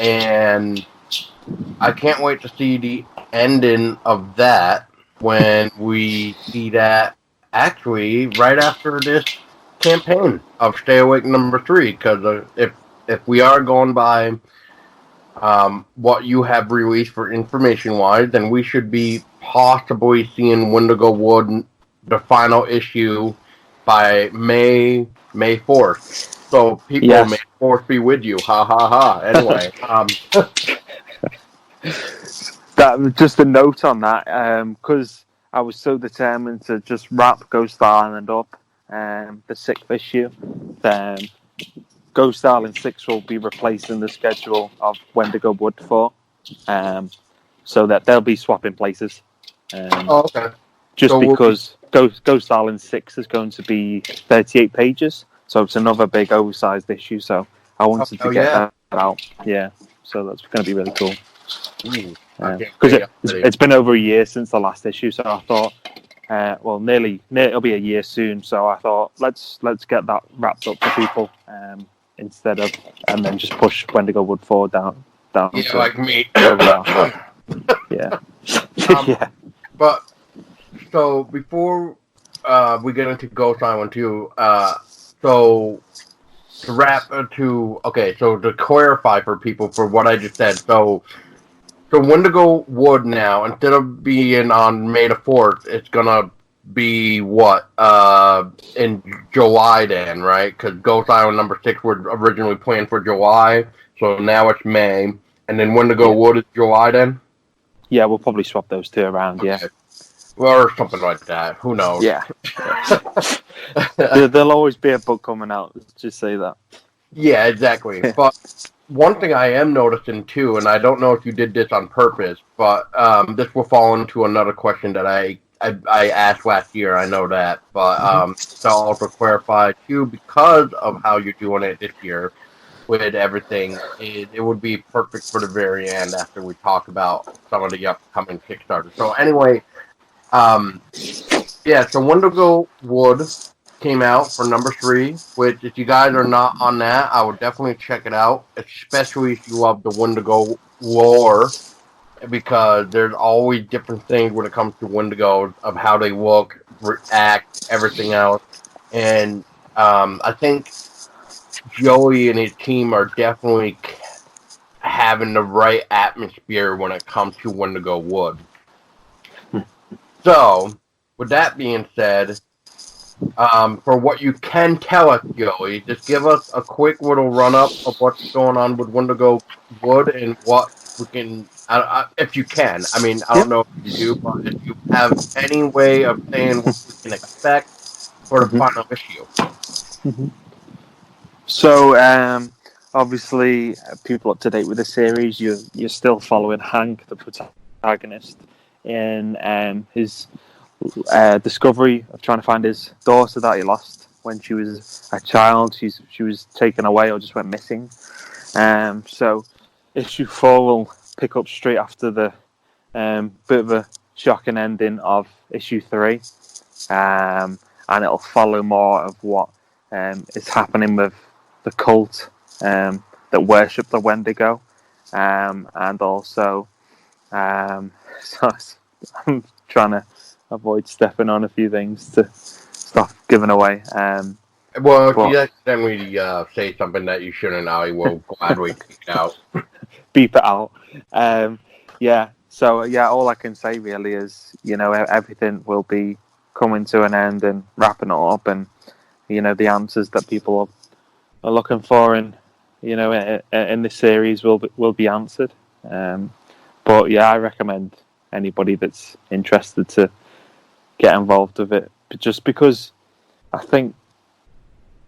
And I can't wait to see the ending of that when we see that actually right after this campaign of Stay Awake number 3, because if we are going by what you have released for information wise, then we should be possibly seeing Wendigo Wood, the final issue, by May 4th. So people, yes. May 4th be with you. Ha ha ha. Anyway, that just a note on that, because I was so determined to just wrap Ghost Island up, the 6th issue. Then Ghost Island 6 will be replacing the schedule of Wendigo Wood 4, so that they'll be swapping places. Okay. Just so because Ghost Island 6 is going to be 38 pages, so it's another big oversized issue. So I wanted to get that out. Yeah, so that's going to be really cool. Because it's been over a year since the last issue, so I thought, it'll be a year soon. So I thought let's get that wrapped up for people, instead of, and then just push Wendigo Wood 4 down. Yeah, like me. Yeah. Yeah. But so before we get into Ghost Island 2, so to clarify for people for what I just said, so Wendigo Wood now, instead of being on May the 4th, it's gonna be in July then, right? Because Ghost Island number 6 was originally planned for July, so now it's May, and then Wendigo Wood is July then? Yeah, we'll probably swap those two around, okay. Yeah. Or something like that. Who knows? Yeah. There'll always be a book coming out. Let's just say that. Yeah, exactly. But one thing I am noticing too, and I don't know if you did this on purpose, but this will fall into another question that I asked last year. I know that, but to also clarify too, because of how you're doing it this year with everything, it would be perfect for the very end after we talk about some of the upcoming Kickstarters. So anyway. So Wendigo Wood came out for number 3, which if you guys are not on that, I would definitely check it out, especially if you love the Wendigo lore, because there's always different things when it comes to Wendigos of how they look, react, everything else. And I think Joey and his team are definitely having the right atmosphere when it comes to Wendigo Wood. So, with that being said, for what you can tell us, Joey, just give us a quick little run-up of what's going on with Wendigo Wood and what we can, if you can. I mean, I don't know if you do, but if you have any way of saying what we can expect for the final issue. So, obviously, people up to date with the series, you're still following Hank, the protagonist, in his discovery of trying to find his daughter that he lost when she was a child. She was taken away or just went missing. So issue 4 will pick up straight after the bit of a shocking ending of issue 3, and it'll follow more of what is happening with the cult that worship the Wendigo, and also so I'm trying to avoid stepping on a few things to stop giving away. Well, if you accidentally say something that you shouldn't, I will gladly take it out. Beep it out. So all I can say really is, everything will be coming to an end and wrapping it up, and the answers that people are looking for in in this series will be answered. But yeah, I recommend anybody that's interested to get involved with it. But just because I think,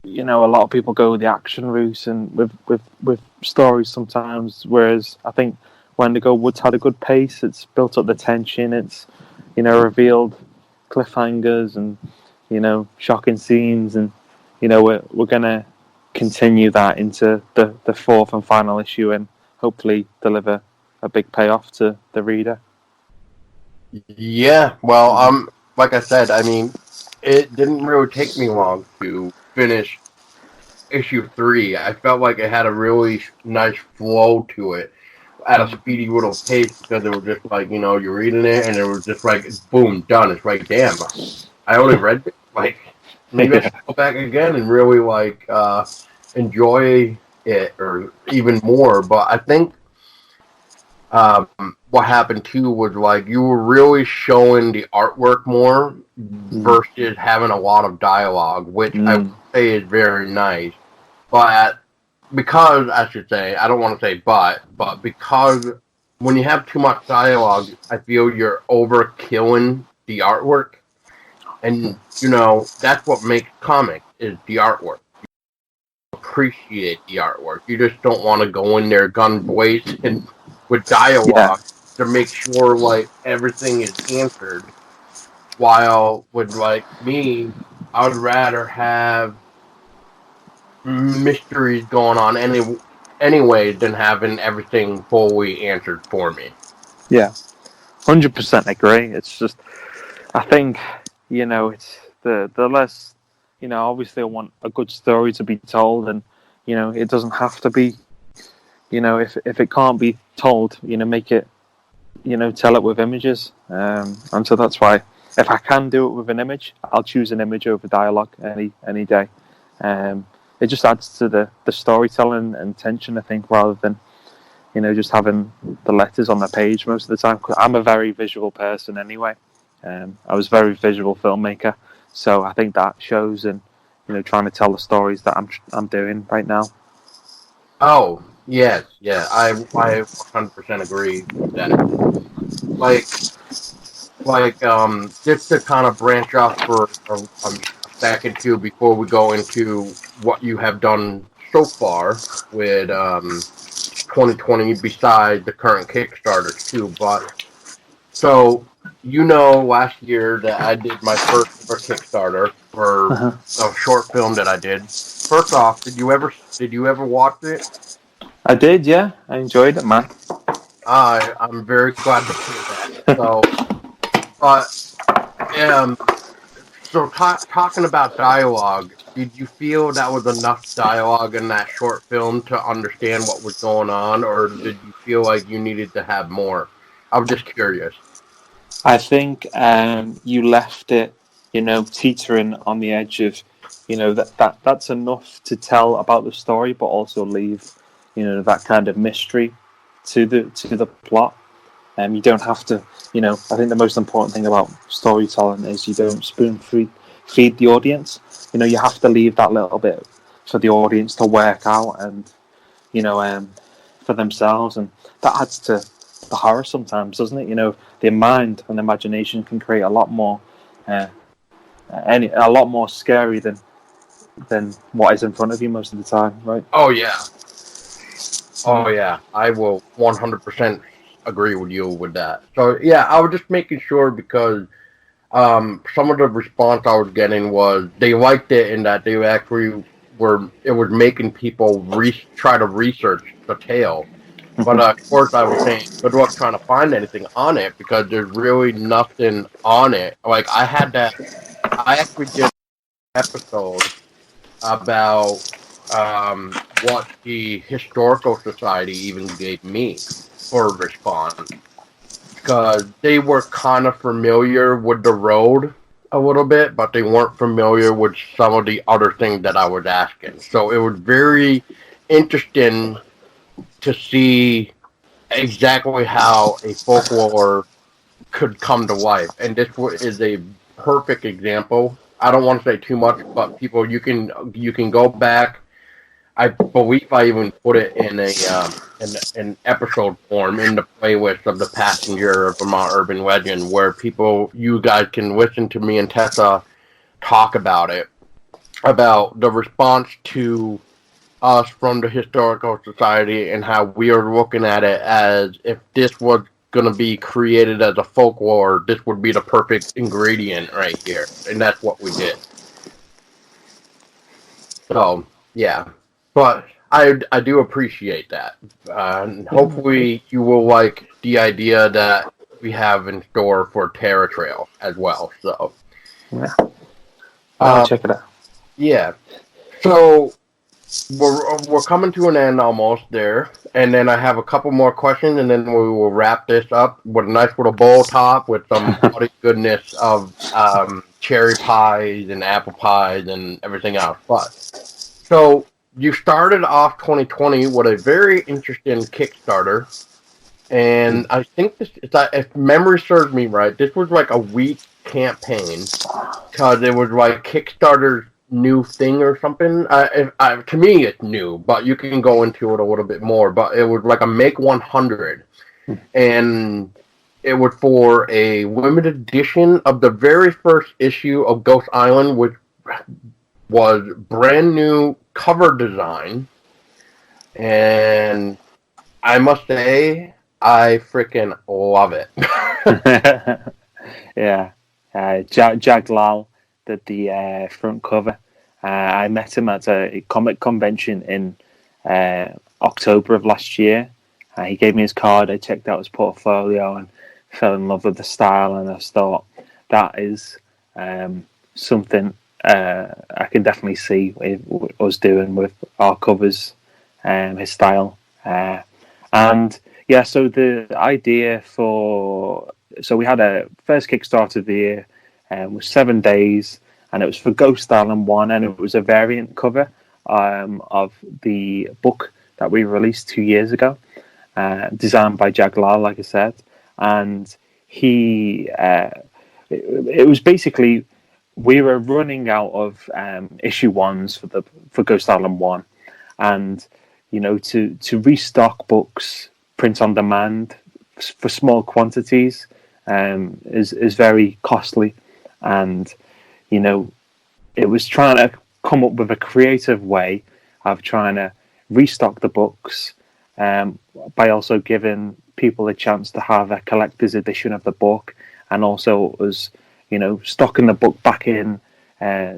a lot of people go the action route and with stories sometimes, whereas I think Wendigo Wood's had a good pace. It's built up the tension. It's, revealed cliffhangers and, shocking scenes. And, we're going to continue that into the fourth and final issue and hopefully deliver a big payoff to the reader. Yeah, well, like I said, I mean, it didn't really take me long to finish issue 3. I felt like it had a really nice flow to it at a speedy little pace because it was just like, you're reading it and it was just like, boom, done. It's like, damn, I only read it. Like, maybe I should go back again and really, like, enjoy it or even more. But I think what happened too was like you were really showing the artwork more versus having a lot of dialogue, which I would say is very nice. But because I should say, I don't want to say but because when you have too much dialogue, I feel you're overkilling the artwork. And, that's what makes comics is the artwork. You appreciate the artwork. You just don't want to go in there gun blazing with dialogue to make sure, like, everything is answered. While with, like, me, I would rather have mysteries going on anyway than having everything fully answered for me. Yeah, 100% agree. It's just, I think, it's the less, obviously I want a good story to be told, and, it doesn't have to be, if it can't be told, make it, tell it with images. And so that's why, if I can do it with an image, I'll choose an image over dialogue any day. It just adds to the storytelling and tension, I think, rather than, just having the letters on the page most of the time. 'Cause I'm a very visual person anyway. I was a very visual filmmaker, so I think that shows in, trying to tell the stories that I'm doing right now. Oh, yes, yeah, I 100% agree with that. Just to kind of branch off for a second too before we go into what you have done so far with 2020 besides the current Kickstarters too, but so last year that I did my first ever Kickstarter for a short film that I did. First off, did you ever watch it? I did, yeah. I enjoyed it, man. I'm very glad to hear that. So, talking about dialogue, did you feel that was enough dialogue in that short film to understand what was going on, or did you feel like you needed to have more? I was just curious. I think you left it, teetering on the edge of, that's enough to tell about the story, but also leave, that kind of mystery to the plot. You don't have to, I think the most important thing about storytelling is you don't spoon feed the audience. You have to leave that little bit for the audience to work out and, for themselves. And that adds to the horror sometimes, doesn't it? The mind and imagination can create a lot more, a lot more scary than what is in front of you most of the time, right? Oh yeah. I will 100% agree with you with that. So yeah, I was just making sure because some of the response I was getting was they liked it in that they actually it was making people try to research the tale. But of course, I was saying good luck trying to find anything on it because there's really nothing on it. Like I actually did an episode about what the Historical Society even gave me for a response because they were kind of familiar with the road a little bit, but they weren't familiar with some of the other things that I was asking. So it was very interesting to see exactly how a folklore could come to life. And this is a perfect example. I don't want to say too much, but people, you can go back I believe I even put it in an episode form in the playlist of the Passenger of Vermont Urban Legend, where you guys can listen to me and Tessa talk about it, about the response to us from the Historical Society and how we are looking at it as if this was going to be created as a folklore, this would be the perfect ingredient right here, and that's what we did. So yeah, but I do appreciate that. Hopefully you will like the idea that we have in store for Terra Trail as well. So yeah, I'll check it out. Yeah, so we're coming to an end almost there, and then I have a couple more questions, and then we will wrap this up with a nice little bowl top with some bloody goodness of cherry pies and apple pies and everything else. But so you started off 2020 with a very interesting Kickstarter, and I think if memory serves me right, this was like a week campaign because it was like Kickstarter's new thing or something. To me, it's new, but you can go into it a little bit more. But it was like a Make 100, and it was for a limited edition of the very first issue of Ghost Island, which was brand new cover design, and I must say, I freaking love it. Yeah, Jag Lal did the front cover. I met him at a comic convention in October of last year. He gave me his card. I checked out his portfolio and fell in love with the style. And I thought that is something I can definitely see us doing with our covers, his style. And yeah, so the idea so we had a first Kickstarter of the year, was 7 days, and it was for Ghost Island 1, and it was a variant cover of the book that we released 2 years ago, designed by Jag Lal, like I said. And it was basically, we were running out of issue ones for Ghost Island 1, and to restock books, print on demand for small quantities is very costly. And it was trying to come up with a creative way of trying to restock the books by also giving people a chance to have a collector's edition of the book, and also us stocking the book back in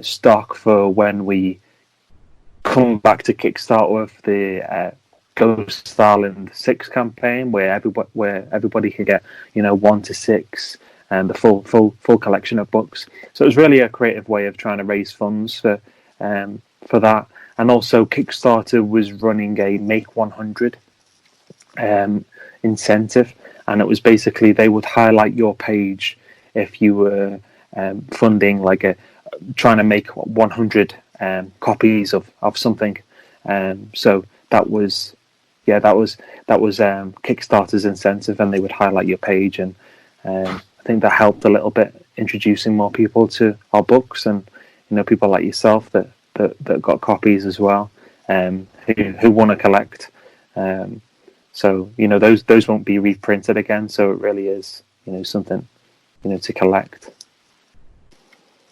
stock for when we come back to Kickstarter with the Ghost Island 6 campaign, where everybody can get 1 to 6 and the full collection of books. So it was really a creative way of trying to raise funds for that. And also Kickstarter was running a Make 100 incentive, and it was basically they would highlight your page if you were funding trying to make 100 copies of something. So that was Kickstarter's incentive, and they would highlight your page, and I think that helped a little bit introducing more people to our books, and people like yourself that got copies as well, who want to collect. So those won't be reprinted again. So it really is something to collect.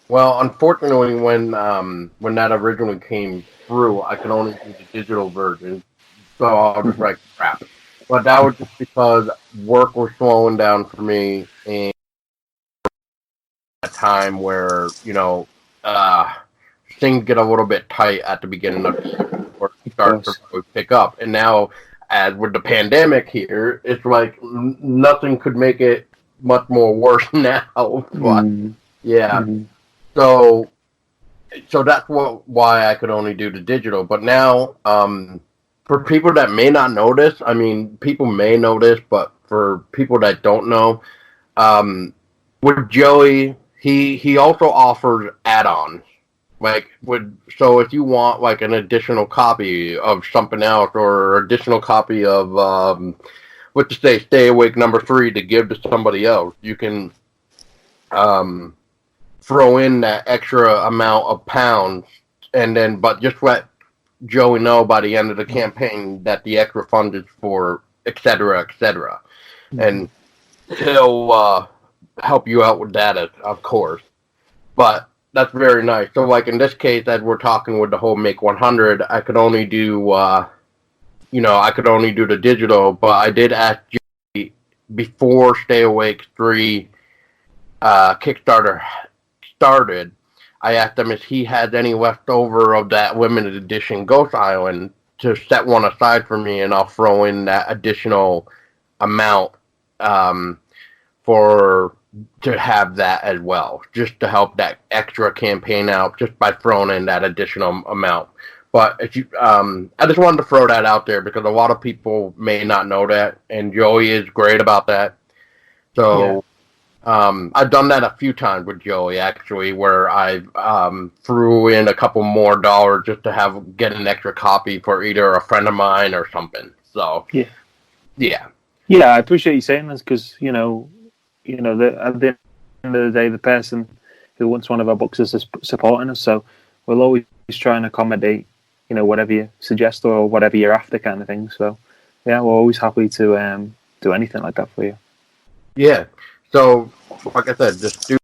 Well, unfortunately, when that originally came through, I could only do the digital version, so I was like, crap. But that was just because work was slowing down for me, and a time where things get a little bit tight at the beginning of the year or start to really pick up. And now, as with the pandemic here, it's like nothing could make it much more worse now. But yeah, so that's why I could only do the digital. But now, for people that may not know this, I mean, people may know this, but for people that don't know, with Joey, he also offers add-ons. So if you want an additional copy of something else, or additional copy of Stay Awake #3 to give to somebody else, you can throw in that extra amount of pounds, and then but just let Joey know by the end of the campaign that the extra fund is for et cetera, and he'll help you out with that, of course. But that's very nice. So, like in this case, as we're talking with the whole Make 100, I could only do, I could only do the digital. But I did ask Joey before Stay Awake 3 Kickstarter started. I asked him if he had any leftover of that limited edition Ghost Island to set one aside for me, and I'll throw in that additional amount to have that as well, just to help that extra campaign out, just by throwing in that additional amount. But if you, I just wanted to throw that out there because a lot of people may not know that, and Joey is great about that. So I've done that a few times with Joey, actually, where I threw in a couple more dollars just to get an extra copy for either a friend of mine or something. So yeah, I appreciate you saying this because at the end of the day, the person who wants one of our books is supporting us. So we'll always try and accommodate, whatever you suggest or whatever you're after, kind of thing. So yeah, we're always happy to do anything like that for you. Yeah. So, like I said, just do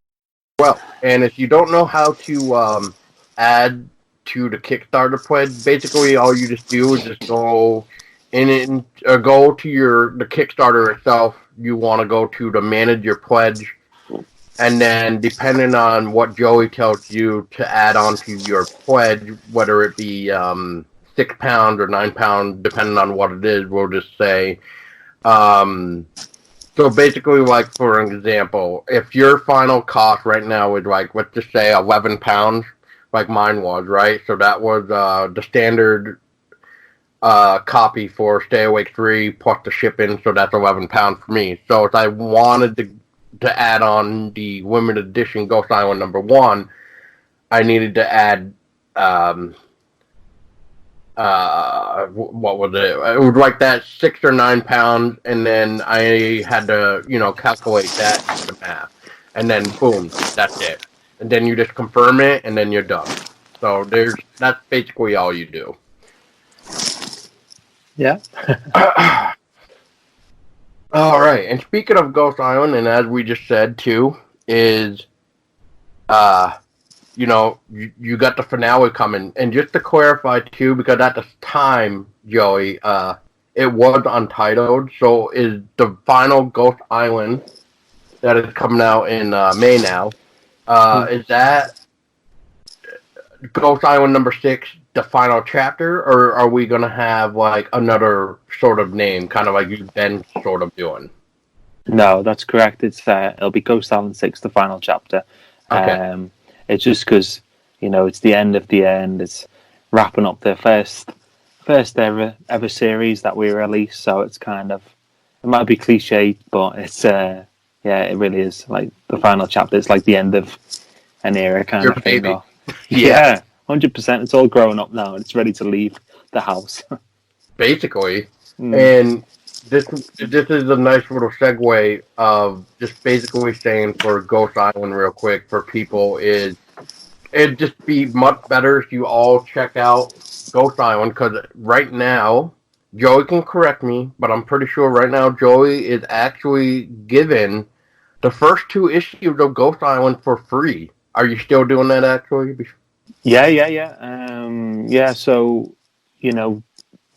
well. And if you don't know how to add to the Kickstarter pledge, basically all you just do is just go in go to the Kickstarter itself. You want to go to the Manage Your Pledge, and then depending on what Joey tells you to add on to your pledge, whether it be £6 or £9, depending on what it is, we'll just say. So basically, like, for an example, if your final cost right now is, like, let's just say £11, like mine was, right? So that was the standard copy for Stay Awake 3 plus the shipping, so that's £11 for me. So if I wanted to add on the limited edition Ghost Island #1, I needed to add what was it? It was like that £6 or £9, and then I had to, calculate that into math, and then boom, that's it. And then you just confirm it, and then you're done. So that's basically all you do. Yeah. All right. And speaking of Ghost Island, and as we just said too, is you got the finale coming. And just to clarify too, because at the time, Joey, it was untitled. So is the final Ghost Island that is coming out in May now? Is that Ghost Island #6? The final chapter, or are we going to have like another sort of name, kind of like you've been sort of doing? No, that's correct. It'll be Ghost Island 6, the final chapter. Okay. It's just because it's the end of the end. It's wrapping up the first ever series that we released. So it's kind of, it might be cliche, but it's it really is like the final chapter. It's like the end of an era kind of thing. Baby. Yeah. 100%. It's all grown up now and it's ready to leave the house. Basically. And this is a nice little segue of just basically saying for Ghost Island real quick for people is it'd just be much better if you all check out Ghost Island, because right now, Joey can correct me, but I'm pretty sure right now Joey is actually given the first 2 issues of Ghost Island for free. Are you still doing that actually? Yeah. So,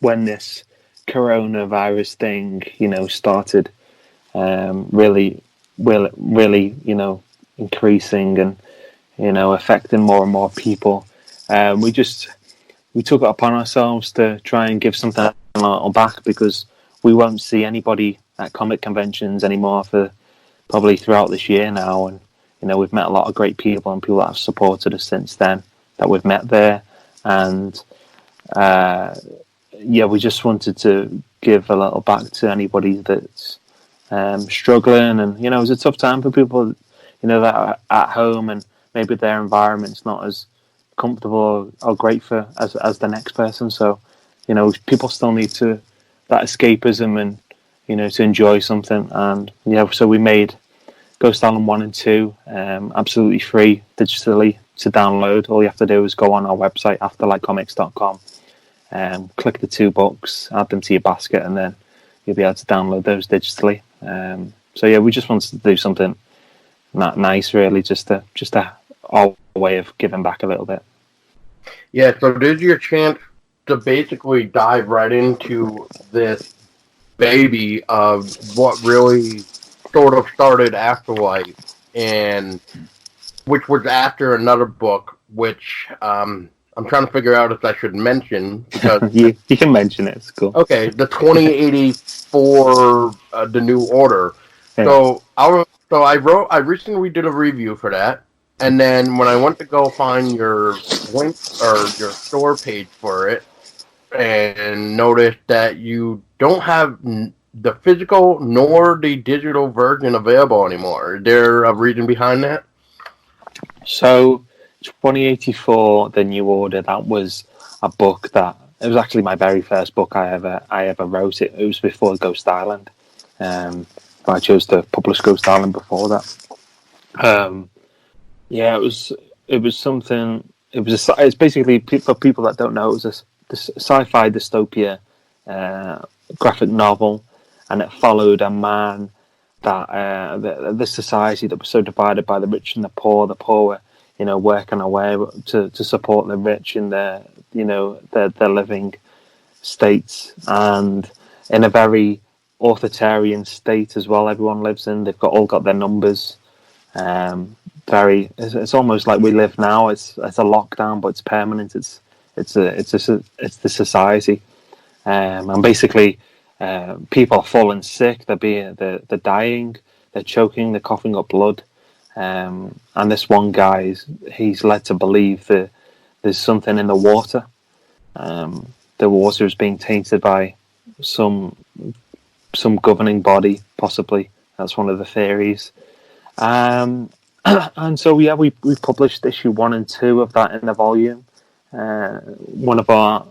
when this coronavirus thing, started really, increasing and, affecting more and more people, we took it upon ourselves to try and give something a little back, because we won't see anybody at comic conventions anymore for probably throughout this year now. And, we've met a lot of great people and people that have supported us since then that we've met there. And, we just wanted to give a little back to anybody that's struggling. And, it was a tough time for people, that are at home and maybe their environment's not as comfortable or great for as the next person. So, people still need that escapism and, to enjoy something. And, so we made Ghost Island 1 and 2 absolutely free digitally to download. All you have to do is go on our website, afterlightcomics.com, click the 2 books, add them to your basket, and then you'll be able to download those digitally. So yeah, we just wanted to do something nice, really, just our way of giving back a little bit. Yeah, so this is your chance to basically dive right into this baby of what really sort of started Afterlight, and which was after another book, which I'm trying to figure out if I should mention, because you can mention it. It's cool. Okay, the 2084, the New Order. Yeah. So I recently did a review for that, and then when I went to go find your link or your store page for it, and noticed that you don't have the physical nor the digital version available anymore. Is there a reason behind that? So 2084, the New Order, that was a book that it was actually my very first book I ever wrote. It was before Ghost Island. I chose to publish Ghost Island before that. Yeah, it was something. It's basically, for people that don't know, it was a sci-fi dystopia graphic novel, and it followed a man that the society that was so divided by the rich and the poor. The poor were, working away to support the rich in their living states, and in a very authoritarian state as well. Everyone lives in. They've all got their numbers. It's almost like we live now. It's a lockdown, but it's permanent. It's the society, and basically, people are falling sick. They're dying. They're choking. They're coughing up blood. And this one guy, he's led to believe that there's something in the water. The water is being tainted by some governing body, possibly. That's one of the theories. And so yeah, we published issue 1 and 2 of that in the volume. One of our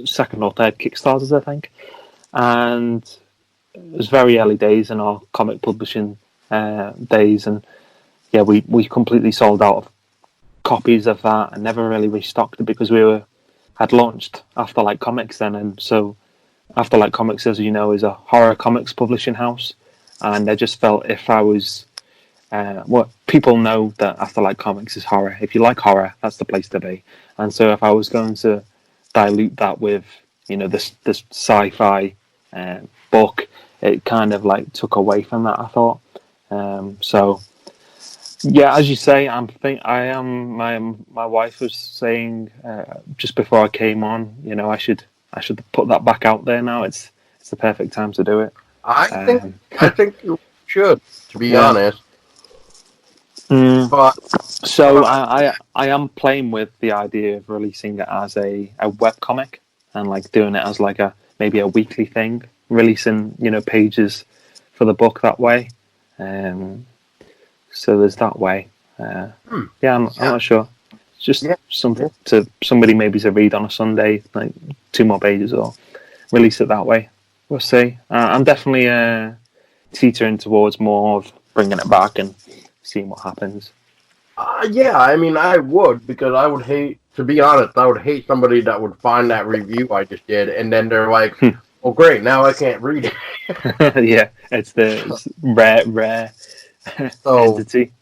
second or third Kickstarters, I think. And it was very early days in our comic publishing days, and yeah, we completely sold out of copies of that and never really restocked it because we had launched Afterlight Comics then, and so Afterlight Comics, as you know, is a horror comics publishing house, and I just felt if I was people know that Afterlight Comics is horror. If you like horror, that's the place to be. And so if I was going to dilute that with this sci-fi book, it kind of like took away from that, I thought. So yeah, as you say, my wife was saying just before I came on, I should put that back out there now. It's the perfect time to do it. I think you should, to be honest. But so I am playing with the idea of releasing it as a webcomic and like doing it as like maybe a weekly thing, releasing pages for the book that way. So there's that way. I'm not sure. It's just something to somebody maybe to read on a Sunday, like 2 more pages, or release it that way. We'll see. I'm definitely teetering towards more of bringing it back and seeing what happens. I mean, I would, because I would hate, to be honest, I would hate somebody that would find that review I just did, and then they're like, "Oh, great, now I can't read it." Yeah, it's rare entity.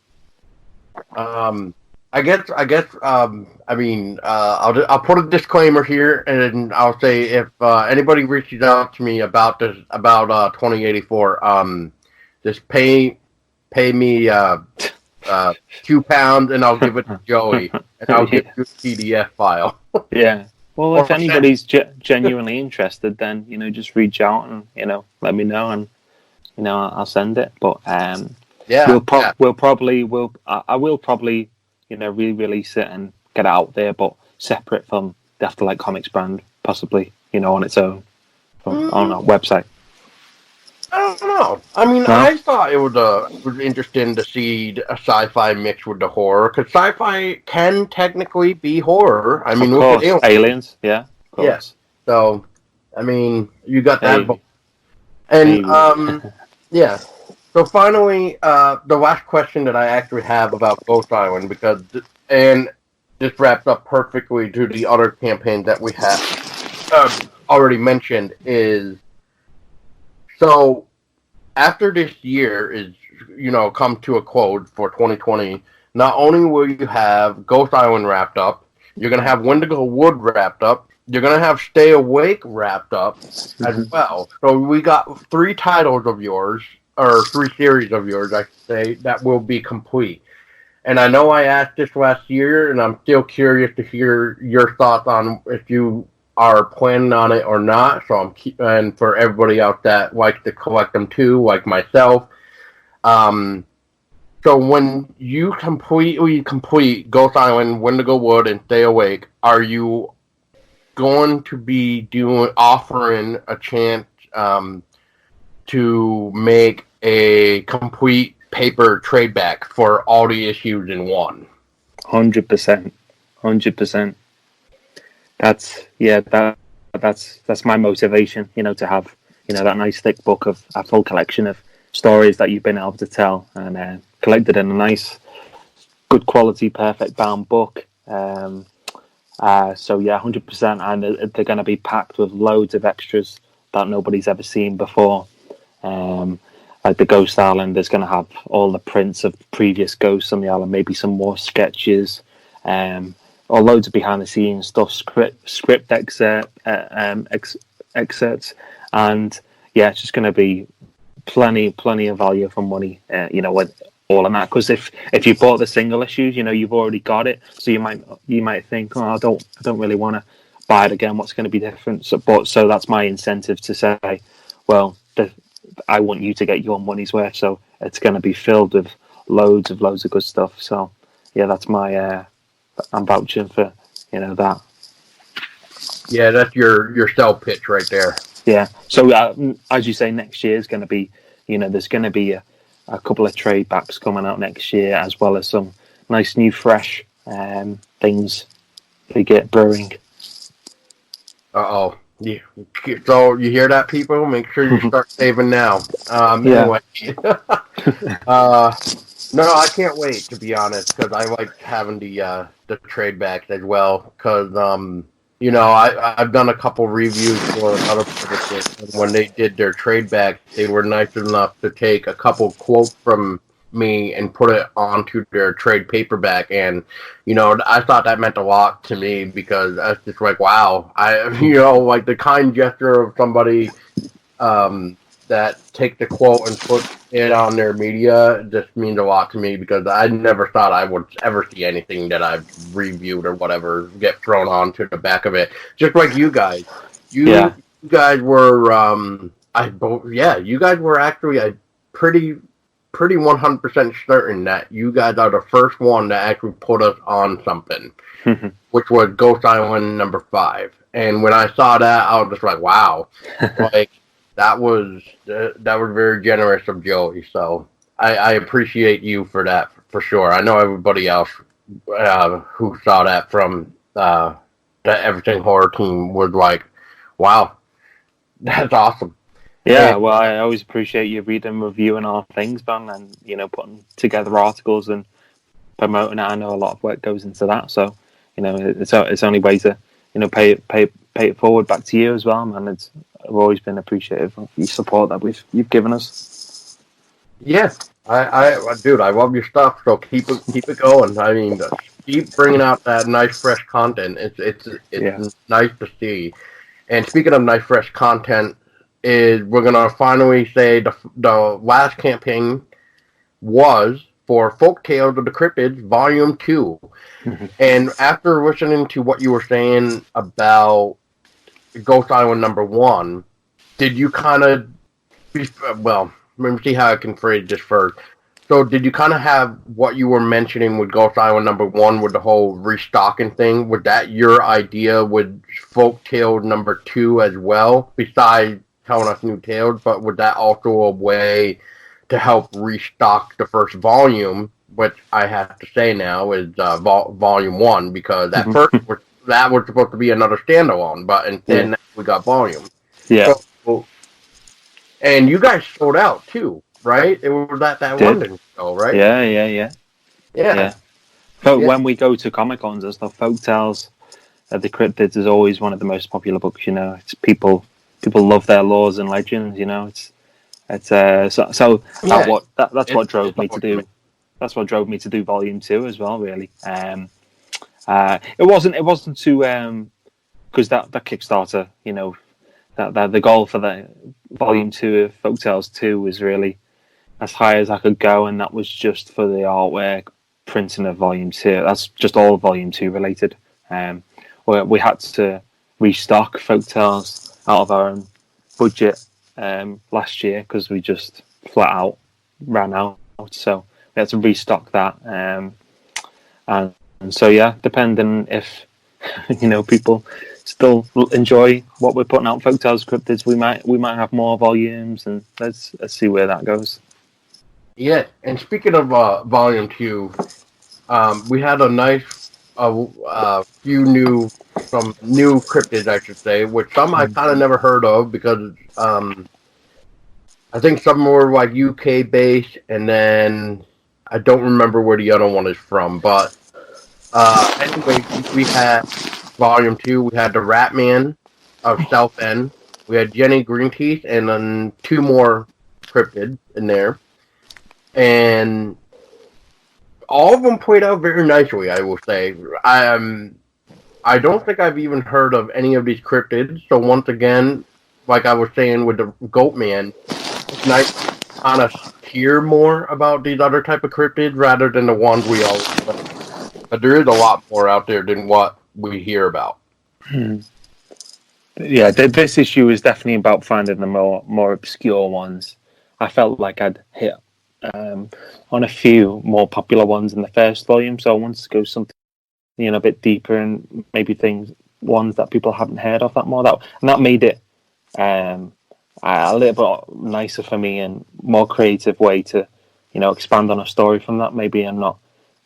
I guess. I'll put a disclaimer here, and I'll say if anybody reaches out to me about 2084, just pay me £2, and I'll give it to Joey, and I'll give you a PDF file. Yeah. Well, if anybody's genuinely interested, then just reach out and let me know, and I'll send it. But I will probably re-release it and get it out there, but separate from the Afterlight Comics brand, possibly on its own on our website. I don't know. I mean, I thought it was interesting to see a sci-fi mix with the horror, because sci-fi can technically be horror. I mean, of course, aliens, yeah, of course. Yeah. So, I mean, you got that. And yeah. So finally, the last question that I actually have about Ghost Island, and this wraps up perfectly to the other campaign that we have. already mentioned is, so after this year is, come to a close for 2020, not only will you have Ghost Island wrapped up, you're going to have Wendigo Wood wrapped up, you're going to have Stay Awake wrapped up as well. So we got 3 titles of yours, or 3 series of yours, I should say, that will be complete. And I know I asked this last year, and I'm still curious to hear your thoughts on if you are planning on it or not. So and for everybody out that likes to collect them too, like myself. So when you completely complete Ghost Island, Wendigo Wood, and Stay Awake, are you going to be offering a chance to make a complete paper trade back for all the issues in one? 100%. That's my motivation, to have, that nice thick book of a full collection of stories that you've been able to tell, and collected in a nice, good quality, perfect bound book. So yeah, 100%, and they're going to be packed with loads of extras that nobody's ever seen before. Like the Ghost Island, there's going to have all the prints of previous ghosts on the island, maybe some more sketches, or loads of behind the scenes stuff, script excerpts, and yeah, it's just going to be plenty of value for money, with all of that. Because if you bought the single issues, you've already got it, so you might think, oh, I don't really want to buy it again. What's going to be different? So that's my incentive to say, well, I want you to get your money's worth. So it's going to be filled with loads of good stuff. So yeah, that's my I'm vouching for that. Yeah, that's your sell pitch right there. Yeah. So as you say, next year is going to be, there's going to be a couple of trade backs coming out next year, as well as some nice new fresh things to get brewing. Uh-oh. Yeah. So you hear that, people? Make sure you start saving now. Anyway. No, I can't wait, to be honest, because I like having the trade backs as well, because I've done a couple reviews for other publishers, and when they did their trade backs, they were nice enough to take a couple quotes from me and put it onto their trade paperback, and I thought that meant a lot to me, because I was just like, wow, like the kind gesture of somebody that take the quote and put it on their media just means a lot to me, because I never thought I would ever see anything that I've reviewed or whatever get thrown onto the back of it. Just like you guys. You guys were, you guys were actually pretty 100% certain that you guys are the first one that actually put us on something, which was Ghost Island number 5. And when I saw that, I was just like, wow. Like, that was very generous of Joey, so I appreciate you for that, for sure. I know everybody else who saw that from the Everything Horror team was like, wow, that's awesome. Yeah, well, I always appreciate you reading, reviewing our things, man, and putting together articles and promoting it. I know a lot of work goes into that, so it's only way to pay it forward back to you as well, man. I've always been appreciative of the support that you've given us. Yeah, I dude, I love your stuff. So keep it going. I mean, keep bringing out that nice fresh content. It's nice to see. And speaking of nice fresh content, we're gonna finally say the last campaign was for FolkTales of the Cryptids Volume 2. And after listening to what you were saying about Ghost Island number 1, did you kind of, let me see how I can phrase this first. So did you kind of have what you were mentioning with Ghost Island number 1 with the whole restocking thing? Was that your idea with FolkTales number 2 as well, besides telling us new tales? But was that also a way to help restock the first volume, which I have to say now is volume 1, because at first that was supposed to be another standalone, but instead we got volume. Yeah. So, and you guys sold out too, right? It was at that London show, right? Yeah. So when we go to Comic Cons and stuff, FolkTales the Cryptids is always one of the most popular books. You know, it's people love their lores and legends. You know, it's so that's what drove me to do. That's what drove me to do volume 2 as well. Really, it wasn't to because that Kickstarter, you know, that the goal for the volume 2 of FolkTales 2 was really as high as I could go, and that was just for the artwork printing of volume 2. That's just all volume 2 related. We had to restock FolkTales out of our own budget last year because we just flat out ran out. So we had to restock that. And so yeah, depending if you know people still enjoy what we're putting out, FolkTales, Cryptids, we might have more volumes, and let's see where that goes. Yeah, and speaking of volume 2, we had a nice few new cryptids, I should say, which some I kind of never heard of because I think some were like UK based, and then I don't remember where the other one is from. But anyway, we had volume 2. We had the Ratman of South End. We had Jenny Greenteeth, and then 2 more cryptids in there. And all of them played out very nicely, I will say. I don't think I've even heard of any of these cryptids. So once again, like I was saying with the Goatman, it's nice to kind of hear more about these other type of cryptids rather than the ones we always know. But there is a lot more out there than what we hear about. Yeah, this issue is definitely about finding the more obscure ones. I felt like I'd hit on a few more popular ones in the first volume, so I wanted to go something, you know, a bit deeper and maybe ones that people haven't heard of that more. That made it a little bit nicer for me and more creative way to, you know, expand on a story from that maybe, and not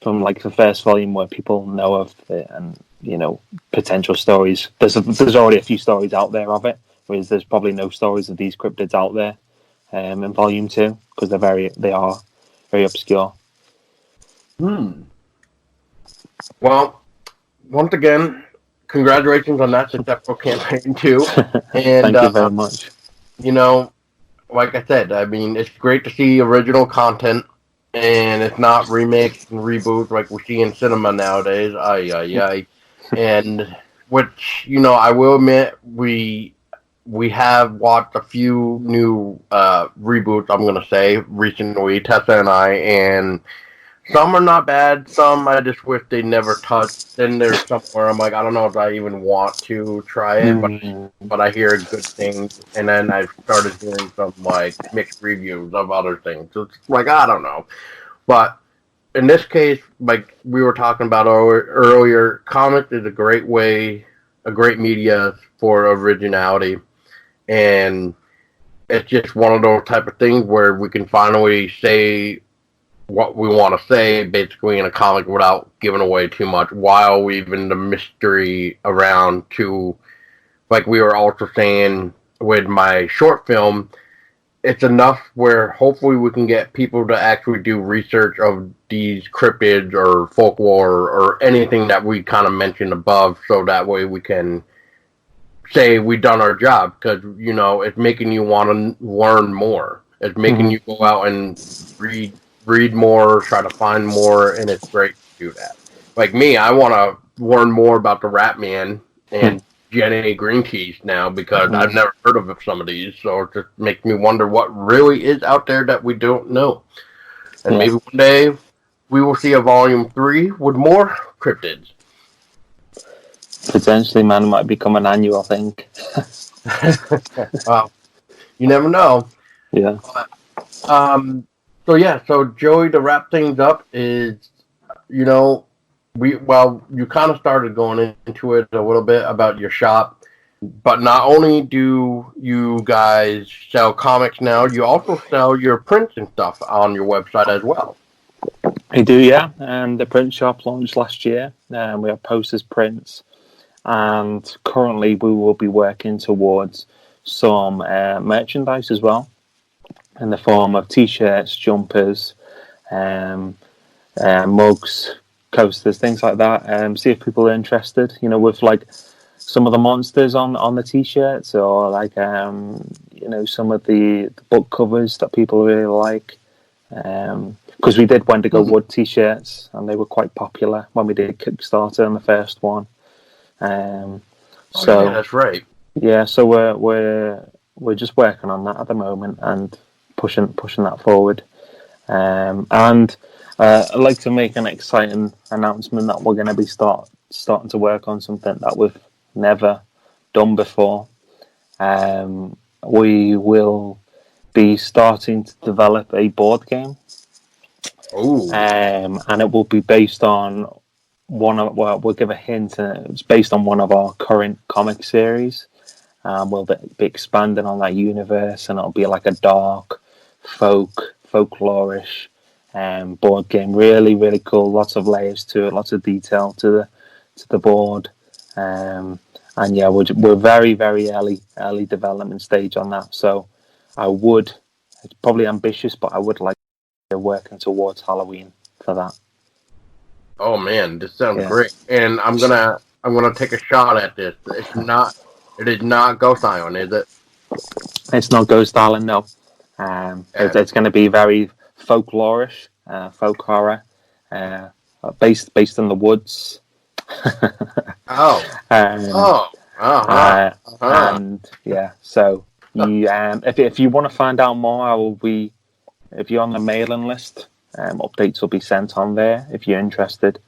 from like the first volume where people know of it and, you know, potential stories. There's already a few stories out there of it, whereas there's probably no stories of these cryptids out there in volume 2 because they are very obscure. Well, once again, congratulations on that successful campaign too. And Thank you very much. You know, like I said, I mean, it's great to see original content, and it's not remakes and reboots like we see in cinema nowadays. And which, you know, I will admit we have watched a few new reboots, I'm going to say, recently, Tessa and I, and some are not bad, some I just wish they never touched. Then there's somewhere I'm like, I don't know if I even want to try it, but I hear good things, and then I started hearing some, like, mixed reviews of other things. So it's like, I don't know. But in this case, like we were talking about earlier, comics is a great media for originality. And it's just one of those type of things where we can finally say what we want to say, basically, in a comic without giving away too much, while leaving the mystery around to, like we were also saying with my short film, it's enough where hopefully we can get people to actually do research of these cryptids or folklore or anything that we kind of mentioned above, so that way we can say we've done our job, because, you know, it's making you want to learn more. It's making you go out and read more, try to find more, and it's great to do that. Like me, I want to learn more about the Ratman and Jenny Greenteeth now, because I've never heard of some of these, so it just makes me wonder what really is out there that we don't know. And maybe one day we will see a volume 3 with more cryptids. Potentially, man, it might become an annual thing. Well, you never know. Yeah. So Joey, to wrap things up is, you know, you kind of started going into it a little bit about your shop, but not only do you guys sell comics now, you also sell your prints and stuff on your website as well. We do, yeah. And the print shop launched last year. We have posters, prints, and currently we will be working towards some merchandise as well, in the form of t-shirts, jumpers, mugs, coasters, things like that. See if people are interested. You know, with like some of the monsters on the t-shirts, or like you know, some of the book covers that people really like. Because we did Wendigo Wood t-shirts, and they were quite popular when we did Kickstarter on the first one. So yeah, that's right. Yeah, so we're just working on that at the moment and pushing that forward. And I'd like to make an exciting announcement that we're going to be starting to work on something that we've never done before. We will be starting to develop a board game. And it will be based on we'll give a hint. It's based on one of our current comic series. We'll be expanding on that universe, and it'll be like a dark, folklorish board game. Really, really cool. Lots of layers to it, lots of detail to the board. And yeah, we're very, very early development stage on that. So it's probably ambitious, but I would like to be working towards Halloween for that. Oh man, this sounds great. And I'm gonna take a shot at this. It is not Ghost Island, is it? It's not Ghost Island, no. It's going to be very folklorish, folk horror, based in the woods. And yeah, so if you want to find out more, if you're on the mailing list, updates will be sent on there if you're interested.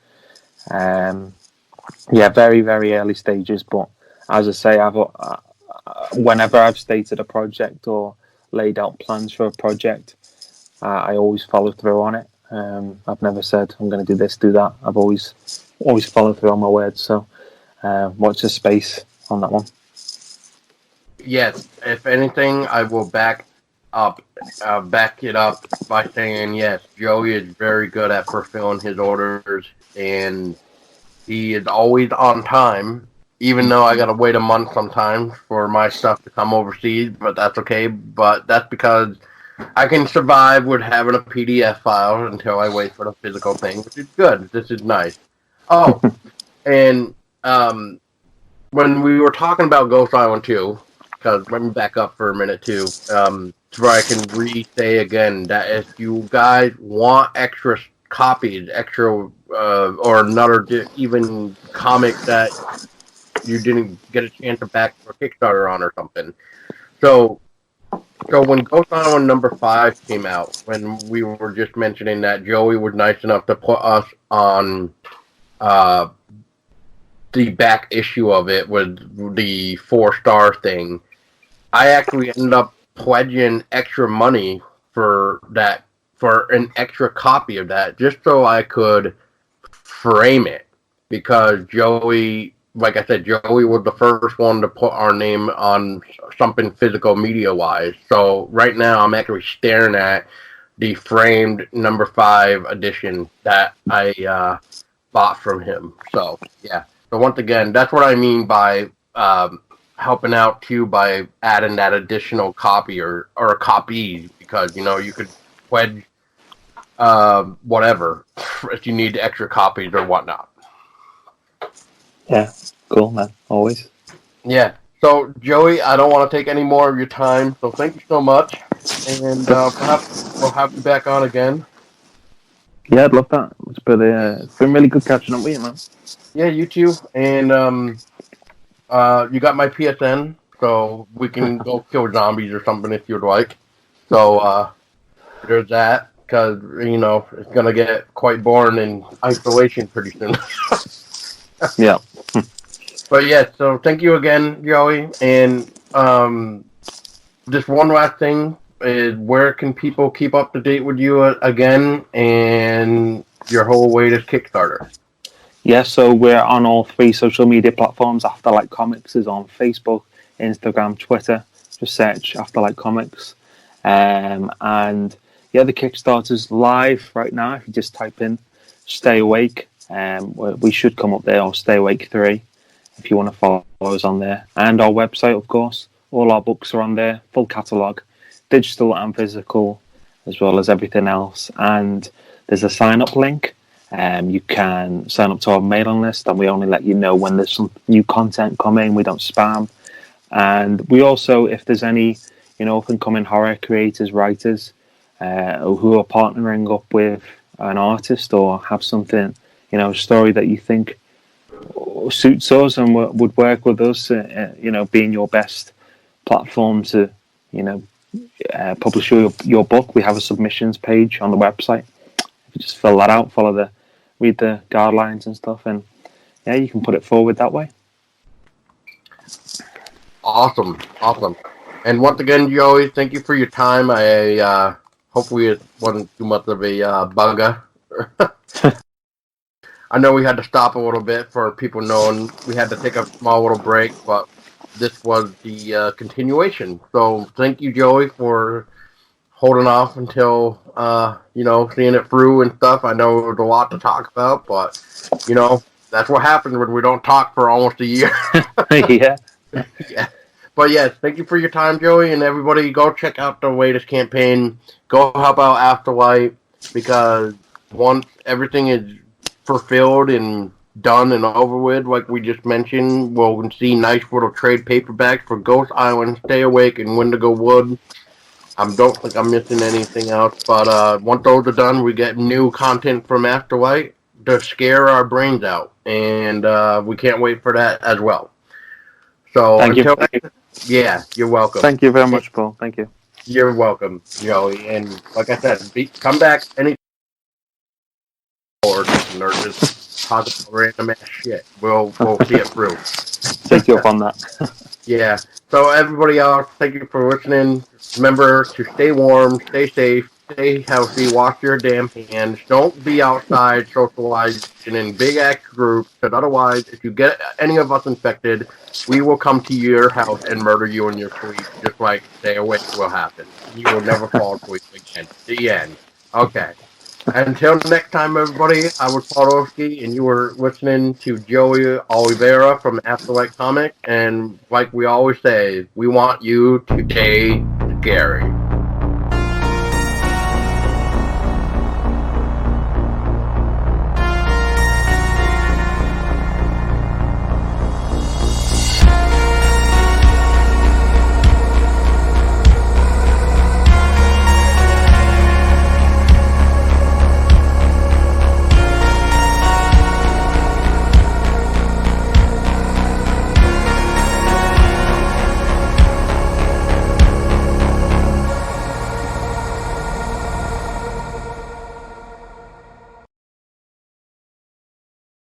Very, very early stages, but as I say, whenever I've stated a project or laid out plans for a project, I always follow through on it. I've never said I'm going to do this, do that. I've always followed through on my words. So watch the space on that one. Yes, if anything, I will back it up by saying yes. Joey is very good at fulfilling his orders, and he is always on time. Even though I gotta wait a month sometimes for my stuff to come overseas, but that's okay. But that's because I can survive with having a PDF file until I wait for the physical thing, which is good. This is nice. Oh, and when we were talking about Ghost Island 2, because let me back up for a minute too, so I can re-say again that if you guys want extra copies, or another even comic that you didn't get a chance to back for Kickstarter on or something. So when Ghost Island number 5 came out, when we were just mentioning that Joey was nice enough to put us on the back issue of it with the 4-star thing, I actually ended up pledging extra money for an extra copy of that, just so I could frame it, because Joey, like I said, Joey was the first one to put our name on something physical media-wise. So right now I'm actually staring at the framed number 5 edition that I bought from him. So, yeah. So once again, that's what I mean by helping out too, by adding that additional copy or copies, because, you could pledge whatever if you need extra copies or whatnot. Yeah, cool, man. Always. Yeah. So, Joey, I don't want to take any more of your time, so thank you so much. And perhaps we'll have you back on again. Yeah, I'd love that. It's been really good catching up with you, man. Yeah, you too. And you got my PSN, so we can go kill zombies or something if you'd like. So, there's that, because, it's going to get quite boring in isolation pretty soon. Yeah. But yeah, so thank you again, Joey. And just one last thing is, where can people keep up to date with you again and your whole latest Kickstarter? Yeah, so we're on all 3 social media platforms. Afterlight Comics is on Facebook, Instagram, Twitter. Just search Afterlight Comics. And yeah, the Kickstarter's live right now. If you just type in Stay Awake, we should come up there, or Stay Awake 3, if you want to follow us on there. And our website, of course. All our books are on there, full catalogue, digital and physical, as well as everything else. And there's a sign-up link You can sign up to our mailing list, and we only let you know when there's some new content coming. We don't spam. And we also, if there's any, up-and-coming horror creators, writers who are partnering up with an artist or have something, a story that you think suits us and would work with us, being your best platform to, publish your book. We have a submissions page on the website. You just fill that out, read the guidelines and stuff, and yeah, you can put it forward that way. Awesome. And once again, Joey, thank you for your time. I hopefully it wasn't too much of a bugger. I know we had to stop a little bit for people knowing we had to take a small little break, but this was the continuation. So thank you, Joey, for holding off until, seeing it through and stuff. I know there was a lot to talk about, but, that's what happens when we don't talk for almost a year. Yeah. Yeah. But yes, thank you for your time, Joey, and everybody go check out the latest campaign. Go help out Afterlight, because once everything is fulfilled and done and over with, like we just mentioned, we'll see nice little trade paperbacks for Ghost Island, Stay Awake, and Wendigo Wood. I don't think I'm missing anything else, but once those are done, we get new content from Afterlight to scare our brains out, and we can't wait for that as well. So Thank you. Yeah, you're welcome. Thank you very much, Paul. Thank you. You're welcome, Joey. And like I said, come back any or just positive random ass shit. We'll see it through. Take you up on that. Yeah. So everybody else, thank you for listening. Remember to stay warm, stay safe, stay healthy, wash your damn hands. Don't be outside socializing in big ass groups, because otherwise, if you get any of us infected, we will come to your house and murder you in your sleep, just like Stay Awake will happen. You will never fall asleep again. The end. Okay. Until next time, everybody, I was Paul Oski, and you were listening to Joey Oliveira from Afterlight Comics, and like we always say, we want you to stay scary.